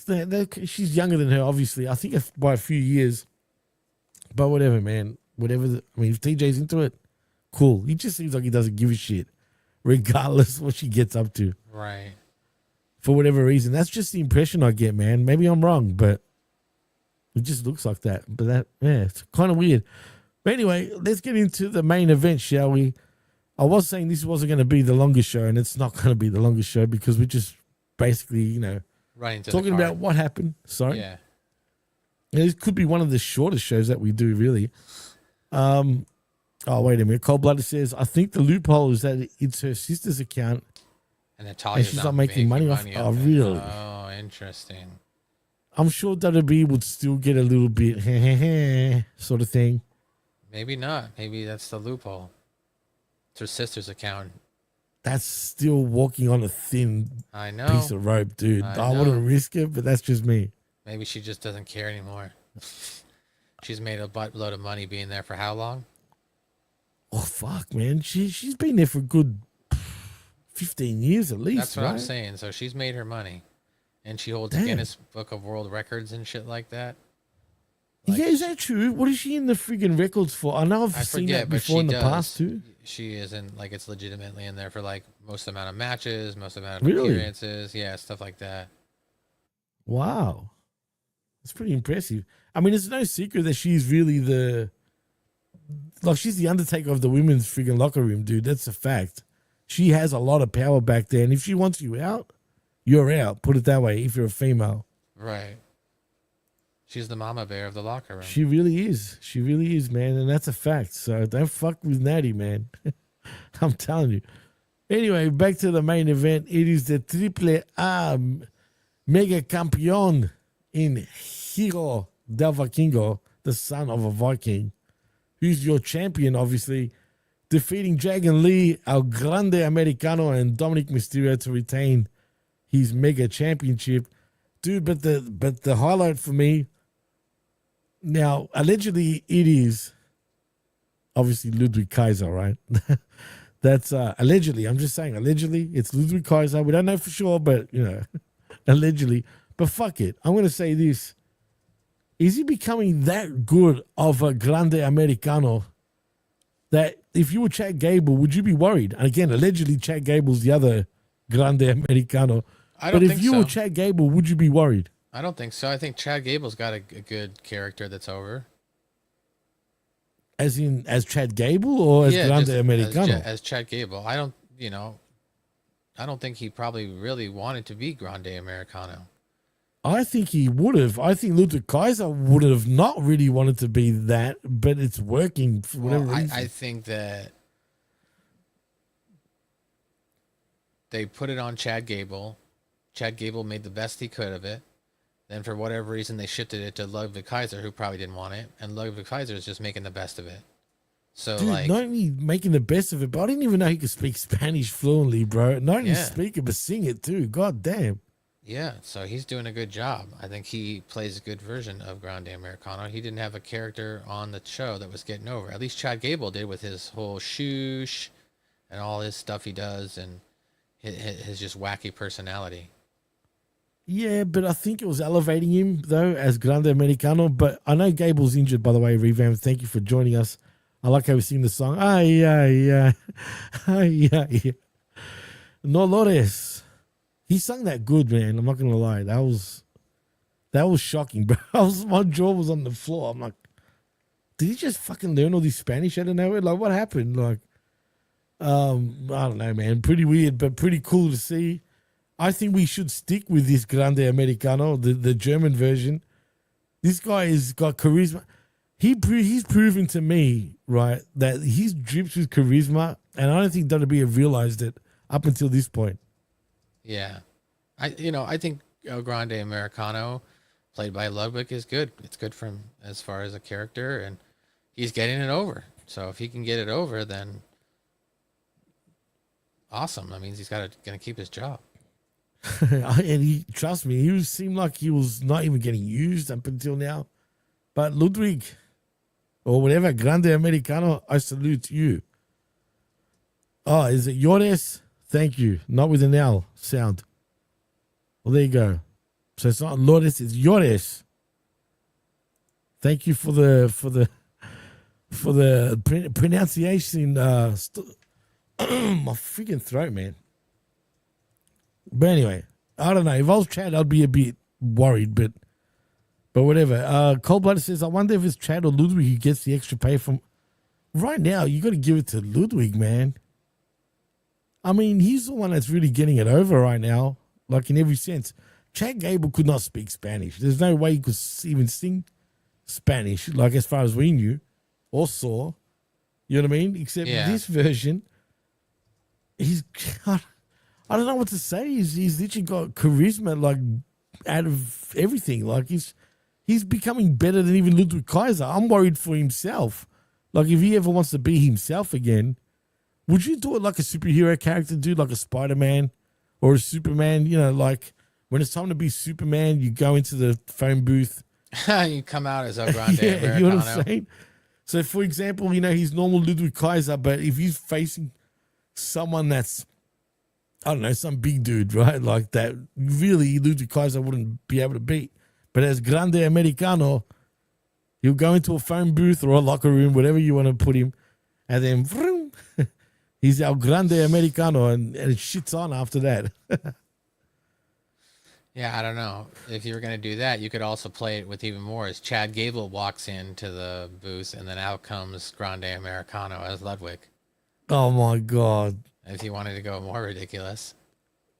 she's younger than her, obviously. I think by a few years. But whatever, man. Whatever. If TJ's into it, cool. He just seems like he doesn't give a shit, regardless what she gets up to. Right. For whatever reason. That's just the impression I get, man. Maybe I'm wrong, but it just looks like that. But it's kind of weird. But anyway, let's get into the main event, shall we? I was saying this wasn't going to be the longest show, and it's not going to be the longest show because we're just basically, Right into talking about what happened. Sorry. Yeah. This could be one of the shortest shows that we do, really. Oh, wait a minute. Cold Blooded says, I think the loophole is that it's her sister's account. And Natalia's she's not making money off. Oh, really? Oh, interesting. I'm sure WWE would still get a little bit sort of thing. Maybe not. Maybe that's the loophole. It's her sister's account. That's still walking on a thin I know. piece of rope, dude. I I know. wouldn't risk it, but that's just me. Maybe she just doesn't care anymore. She's made a buttload of money being there for how long? Oh, fuck, man. She's been there for a good 15 years at least, That's what right? I'm saying. So she's made her money. And she holds Damn. Guinness Book of World Records and shit like that. Yeah, is that true? What is she in the friggin' records for? I know I've I seen forget, that but before she in the does. past too. She isn't like it's legitimately in there for like most amount of matches, most amount of Really? appearances, yeah, stuff like that. Wow. That's pretty impressive. I mean, it's no secret that she's really she's the Undertaker of the women's friggin' locker room, dude. That's a fact. She has a lot of power back there, and if she wants you out, you're out. Put it that way, if you're a female. Right. She's the mama bear of the locker room. She really is. She really is, man. And that's a fact. So don't fuck with Natty, man. I'm telling you. Anyway, back to the main event. It is the AAA Mega Champion in Hijo del Vikingo, the son of a Viking, who's your champion, obviously, defeating Dragon Lee, El Grande Americano, and Dominik Mysterio to retain his Mega Championship. Dude, but the highlight for me, now, allegedly, it is obviously Ludwig Kaiser, right? That's allegedly. I'm just saying, allegedly, it's Ludwig Kaiser. We don't know for sure, but, allegedly. But fuck it. I'm going to say this. Is he becoming that good of a Grande Americano that if you were Chad Gable, would you be worried? And again, allegedly, Chad Gable's the other Grande Americano. I don't but think if you so. were Chad Gable, would you be worried? I don't think so. I think Chad Gable's got a good character that's over. As Chad Gable or as Grande just Americano? as Chad Gable. I don't think he probably really wanted to be Grande Americano. I think he would have. I think Ludwig Kaiser would have not really wanted to be that, but it's working for whatever reason. I think that they put it on Chad Gable. Chad Gable made the best he could of it. Then for whatever reason, they shifted it to Ludwig Kaiser, who probably didn't want it. And Ludwig Kaiser is just making the best of it. So, Dude, like, not only making the best of it, but I didn't even know he could speak Spanish fluently, bro. Not only speak it, but sing it too. God damn. yeah, so he's doing a good job. I think he plays a good version of Grande Americano. He didn't have a character on the show that was getting over. At least Chad Gable did with his whole shoosh and all his stuff he does and his just wacky personality. Yeah, but I think it was elevating him, though, as Grande Americano. But I know Gable's injured, by the way, Revamp. Thank you for joining us. I like how we sing the song. Ay, ay, ay. Ay, ay. No Lores. He sung that good, man. I'm not going to lie. That was shocking, bro. My jaw was on the floor. I'm like, did he just fucking learn all this Spanish out of nowhere? Like, what happened? Like, I don't know, man. Pretty weird, but pretty cool to see. I think we should stick with this Grande Americano, the German version. This guy has got charisma. He's proven to me, right, that he's dripped with charisma, and I don't think WWE have realized it up until this point. Yeah. I think El Grande Americano, played by Ludwig, is good. It's good for him as far as a character, and he's getting it over. So if he can get it over, then awesome. That means he's going to keep his job. And trust me, he seemed like he was not even getting used up until now. But Ludwig, or whatever, Grande Americano, I salute you. Oh, is it Llores? Thank you. Not with an L sound. Well, there you go. So it's not Llores, it's Llores. Thank you for the pronunciation. My freaking throat, man. But anyway, I don't know. If I was Chad, I'd be a bit worried, but whatever. Cold Blooded says, I wonder if it's Chad or Ludwig who gets the extra pay from. Right now, you got to give it to Ludwig, man. I mean, he's the one that's really getting it over right now, like in every sense. Chad Gable could not speak Spanish. There's no way he could even sing Spanish, like as far as we knew or saw. You know what I mean? Except this version, he's I don't know what to say. He's literally got charisma, like, out of everything. Like, he's becoming better than even Ludwig Kaiser. I'm worried for himself. Like, if he ever wants to be himself again, would you do it like a superhero character, dude, like a Spider-Man or a Superman? You know, like, when it's time to be Superman, you go into the phone booth. You come out as El Grande Americano. You know what I'm saying? So, for example, you know, he's normal Ludwig Kaiser, but if he's facing someone that's, I don't know, some big dude, right? Like that, really, Lucha Kaiser wouldn't be able to beat. But as Grande Americano, he'll go into a phone booth or a locker room, whatever you want to put him, and then vroom, he's El Grande Americano, and it shits on after that. Yeah, I don't know. If you were going to do that, you could also play it with even more. As Chad Gable walks into the booth, and then out comes Grande Americano as Ludwig. Oh, my God. If you wanted to go more ridiculous.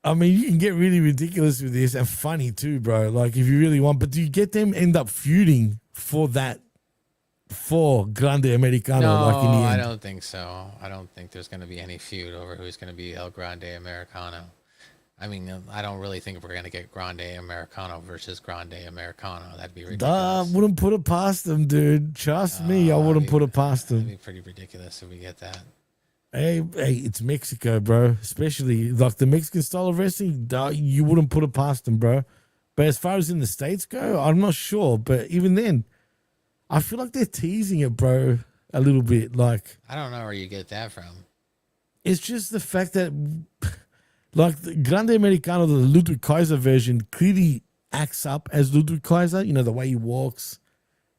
I mean, you can get really ridiculous with this and funny too, bro. Like, if you really want. But do you get them end up feuding for Grande Americano? No, like in the end? I don't think so. I don't think there's going to be any feud over who's going to be El Grande Americano. I mean, I don't really think we're going to get Grande Americano versus Grande Americano. That'd be ridiculous. I wouldn't put it past them, dude. Trust me, I wouldn't put it past them. That'd be pretty ridiculous if we get that. Hey, it's Mexico, bro. Especially like the Mexican style of wrestling, you wouldn't put it past them, bro. But as far as in the States go, I'm not sure. But even then, I feel like they're teasing it, bro, a little bit. Like, I don't know where you get that from. It's just the fact that, like, the Grande Americano, the Ludwig Kaiser version, clearly acts up as Ludwig Kaiser. You know, the way he walks,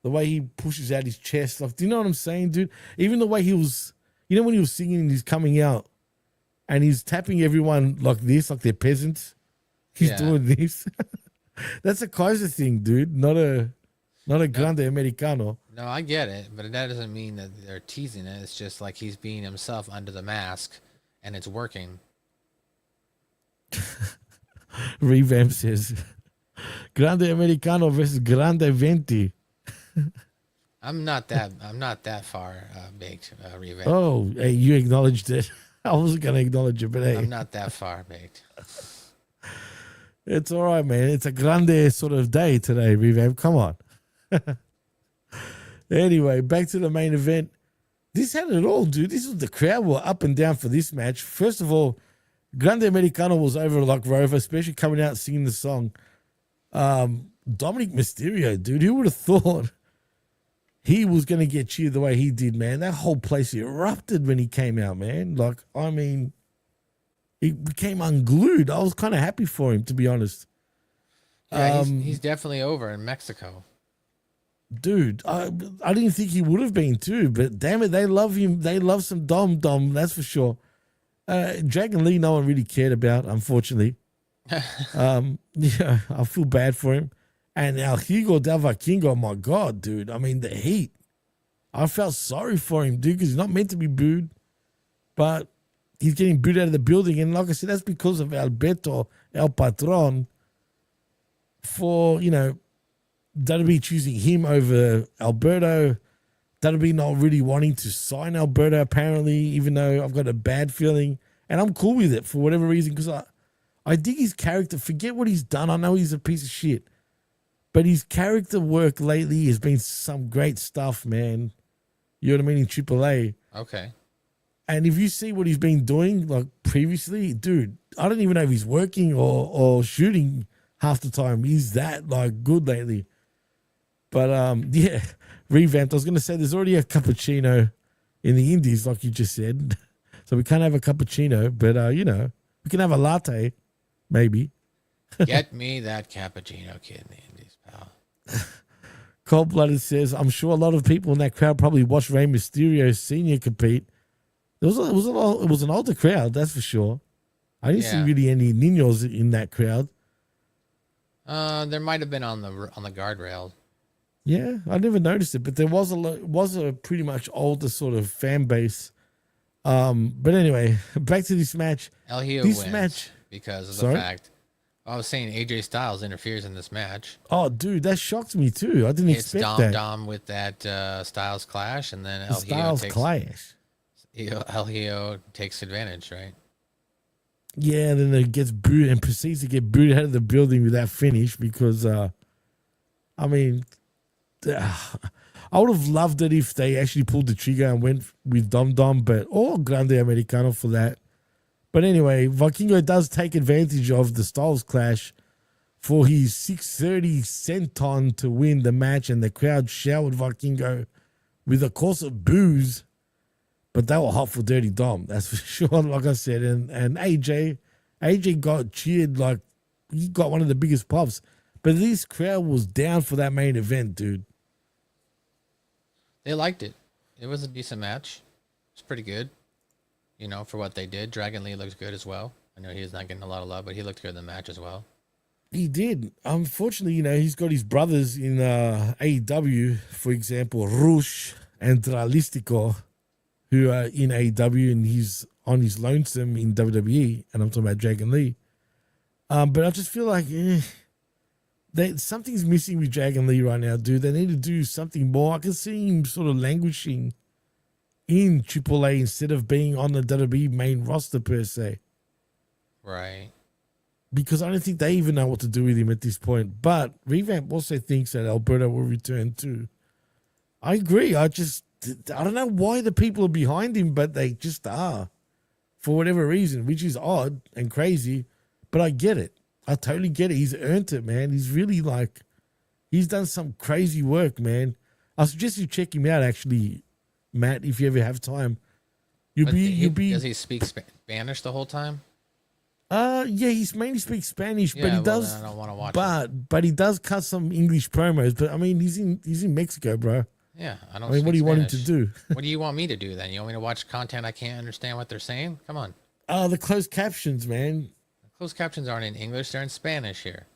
the way he pushes out his chest. Like, do you know what I'm saying, dude? Even the way he was. You know when he was singing and he's coming out and he's tapping everyone like this, like they're peasants? He's doing this. That's a Kaiser thing, dude, not a Grande Americano. No, I get it, but that doesn't mean that they're teasing it. It's just like he's being himself under the mask and it's working. Revamp says, Grande Americano versus Grande Venti. I'm not that far baked, Revamp. Oh, hey, you acknowledged it. I wasn't going to acknowledge it, but hey. I'm not that far baked. It's all right, man. It's a grande sort of day today, Revamp. Come on. Anyway, back to the main event. This had it all, dude. This was the crowd were up and down for this match. First of all, Grande Americano was over like Rover, especially coming out singing the song. Dominik Mysterio, dude. Who would have thought he was going to get cheered the way he did, man? That whole place erupted when he came out, man. Like, I mean, he became unglued. I was kind of happy for him, to be honest. Yeah, he's definitely over in Mexico. Dude, I didn't think he would have been too, but damn it, they love him. They love some Dom, that's for sure. Dragon Lee, no one really cared about, unfortunately. Yeah, I feel bad for him. And now Hijo del Vikingo, my God, dude. I mean, the heat. I felt sorry for him, dude, because he's not meant to be booed. But he's getting booed out of the building. And like I said, that's because of Alberto, El Patron, for, WWE choosing him over Alberto. WWE not really wanting to sign Alberto, apparently, even though I've got a bad feeling. And I'm cool with it for whatever reason, because I dig his character. Forget what he's done. I know he's a piece of shit. But his character work lately has been some great stuff, man. You know what I mean? In AAA. Okay. And if you see what he's been doing, like previously, dude, I don't even know if he's working or shooting half the time. He's that like good lately. But yeah, revamped. I was going to say there's already a cappuccino in the Indies, like you just said. So we can't have a cappuccino, but we can have a latte, maybe. Get me that cappuccino kid in the Indies, pal. Cold Blooded says, I'm sure a lot of people in that crowd probably watched Rey Mysterio Sr. compete. It was an older crowd, that's for sure. I didn't see really any niños in that crowd. There might have been on the guardrail. Yeah, I never noticed it, but there was a pretty much older sort of fan base. But anyway, back to this match. El Hijo wins because of the fact I was saying AJ Styles interferes in this match. Oh, dude, that shocked me too. I didn't expect that. Dom with that Styles clash, and then El Hijo takes advantage, right? Yeah, and then it gets booed and proceeds to get booed out of the building with that finish because, I would have loved it if they actually pulled the trigger and went with Dom, but Grande Americano for that. But anyway, Vikingo does take advantage of the Styles clash for his 630 senton to win the match, and the crowd showered Vikingo with a course of boos. But they were hot for Dirty Dom, that's for sure, like I said. And AJ got cheered like he got one of the biggest pops. But this crowd was down for that main event, dude. They liked it. It was a decent match. It's pretty good, for what they did. Dragon Lee looks good as well. I know he's not getting a lot of love, but he looked good in the match as well. He did. Unfortunately, he's got his brothers in AEW, for example, Rush and Dralistico, who are in AEW, and he's on his lonesome in WWE, and I'm talking about Dragon Lee. But I just feel like something's missing with Dragon Lee right now, dude. They need to do something more. I can see him sort of languishing in AAA instead of being on the WWE main roster per se. Right. Because I don't think they even know what to do with him at this point. But Revamp also thinks that Alberto will return too. I agree. I don't know why the people are behind him, but they just are for whatever reason, which is odd and crazy. But I get it. I totally get it. He's earned it, man. He's really he's done some crazy work, man. I suggest you check him out, actually, Matt, if you ever have time. Does he speak Spanish the whole time? Yeah, he mainly speaks Spanish, but he does. Then I don't want to watch but he does cut some English promos. But I mean, he's in Mexico, bro. Yeah, I don't. What do you want him to do? What do you want me to do then? You want me to watch content I can't understand what they're saying? Come on. The closed captions, man. Closed captions aren't in English; they're in Spanish here.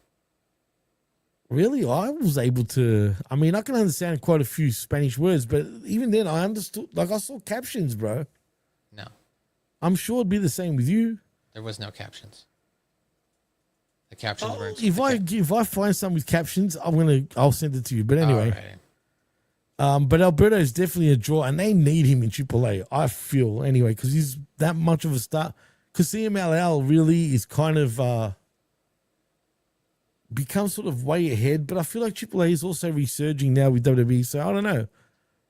Really, I was able to. I mean, I can understand quite a few Spanish words, but even then, I understood. Like, I saw captions, bro. No, I'm sure it'd be the same with you. There was no captions. The captions were. If I find some with captions, I'll send it to you. But anyway. But Alberto is definitely a draw, and they need him in AAA, I feel, anyway, because he's that much of a star. Because CMLL really is kind of become sort of way ahead, but I feel like AAA is also resurging now with WWE, so I don't know.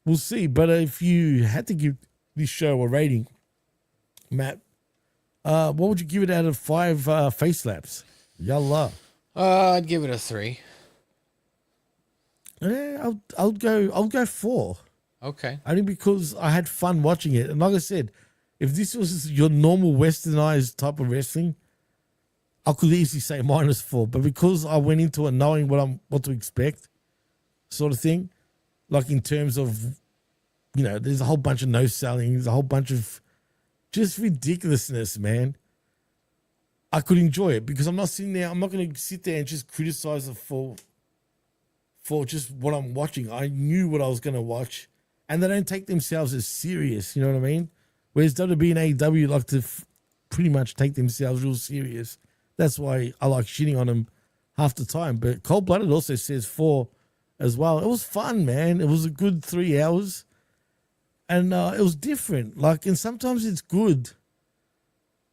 We'll see. But if you had to give this show a rating, Matt, what would you give it out of 5 face slaps? Yallah. I'd give it a 3. Yeah, I'll go 4. Okay. Only because I had fun watching it. And like I said, if this was your normal westernized type of wrestling, I could easily say -4. But because I went into it knowing what to expect, sort of thing, like in terms of, there's a whole bunch of no selling, there's a whole bunch of just ridiculousness, man. I could enjoy it because I'm not going to sit there and just criticize it for just what I'm watching. I knew what I was going to watch, and they don't take themselves as serious, you know what I mean? Whereas WWE and AEW like to pretty much take themselves real serious. That's why I like shitting on them half the time. But Cold Blooded also says 4 as well. It was fun, man. It was a good 3 hours. And it was different. Like, and sometimes it's good,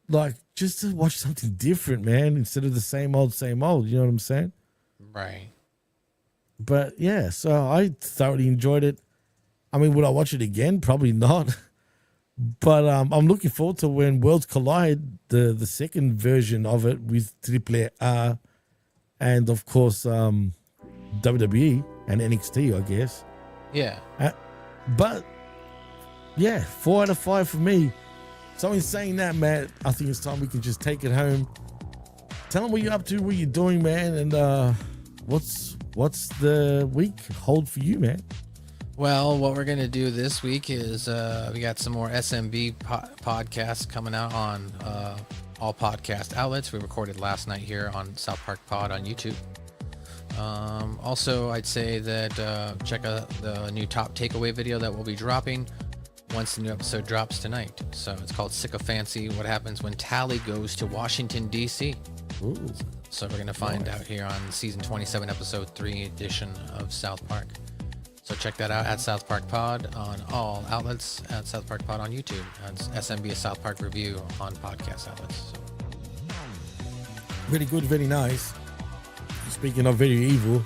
like, just to watch something different, man, instead of the same old, same old. You know what I'm saying? Right. But yeah, so I thoroughly enjoyed it. I mean, would I watch it again? Probably not. But I'm looking forward to when Worlds Collide, the second version of it with AAA and, of course, WWE and NXT, I guess. Yeah. But, yeah, 4 out of 5 for me. So in saying that, Matt, I think it's time we can just take it home. Tell them what you're up to, what you're doing, man, and what's the week hold for you, man? Well, what we're going to do this week is we got some more SMB podcasts coming out on all podcast outlets. We recorded last night here on South Park Pod on YouTube. Also, I'd say that check out the new top takeaway video that we'll be dropping once the new episode drops tonight. So it's called Sycophancy, What Happens When Tally Goes to Washington, D.C. Ooh. So we're going to find out here on season 27, episode 3 edition of South Park. So check that out at South Park Pod on all outlets, at South Park Pod on YouTube. That's SMB a South Park Review on podcast outlets. So. Very good, very nice. Speaking of very evil.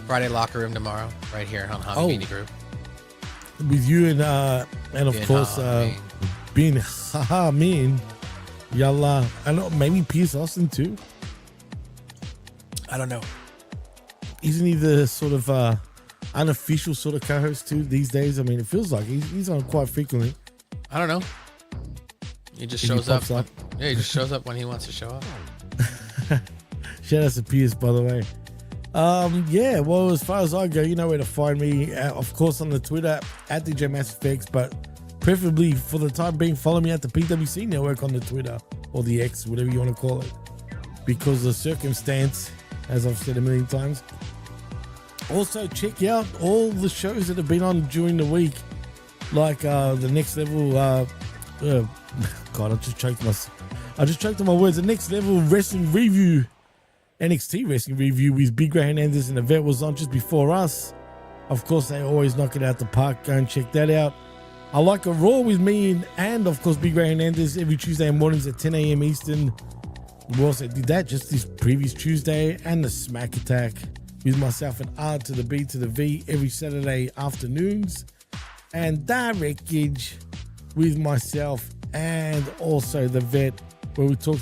Friday Locker Room tomorrow, right here on Hamin Media Group. With you and of course, being Hamin, Yalla. I know, maybe Pierce Austin too. I don't know. Isn't he the sort of unofficial sort of co-host too these days? I mean, it feels like he's on quite frequently. I don't know. He just shows up. Yeah, he just shows up when he wants to show up. Shout out to Pierce, by the way. Yeah, well, as far as I go, you know where to find me. Of course, on the Twitter at DJ MassFX, but preferably for the time being, follow me at the PWC Network on the Twitter or the X, whatever you want to call it, because of circumstance, as I've said a million times. Also, check out all the shows that have been on during the week, like the Next Level. God, I just choked on my words. The Next Level Wrestling Review. NXT Wrestling Review with Big Ray Hernandez and Yvette was on just before us. Of course, they always knock it out the park. Go and check that out. I Like a Raw with me and of course, Big Ray Hernandez every Tuesday mornings at 10 a.m. Eastern. We also did that just this previous Tuesday. And the Smack Attack with myself and R to the B to the V every Saturday afternoons. And Direct Gauge with myself and also the Vet, where we talk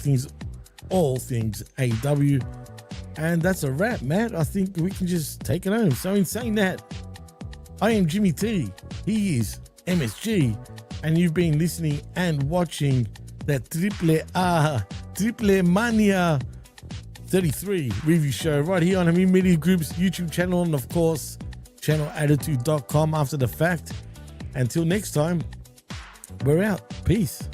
all things AW. And that's a wrap, Matt. I think we can just take it home. So in saying that, I am Jimmy T. He is MSG. And you've been listening and watching that TripleManía XXXIII Review Show right here on Hamin Media Group's YouTube channel. And of course, channelattitude.com after the fact. Until next time, we're out. Peace.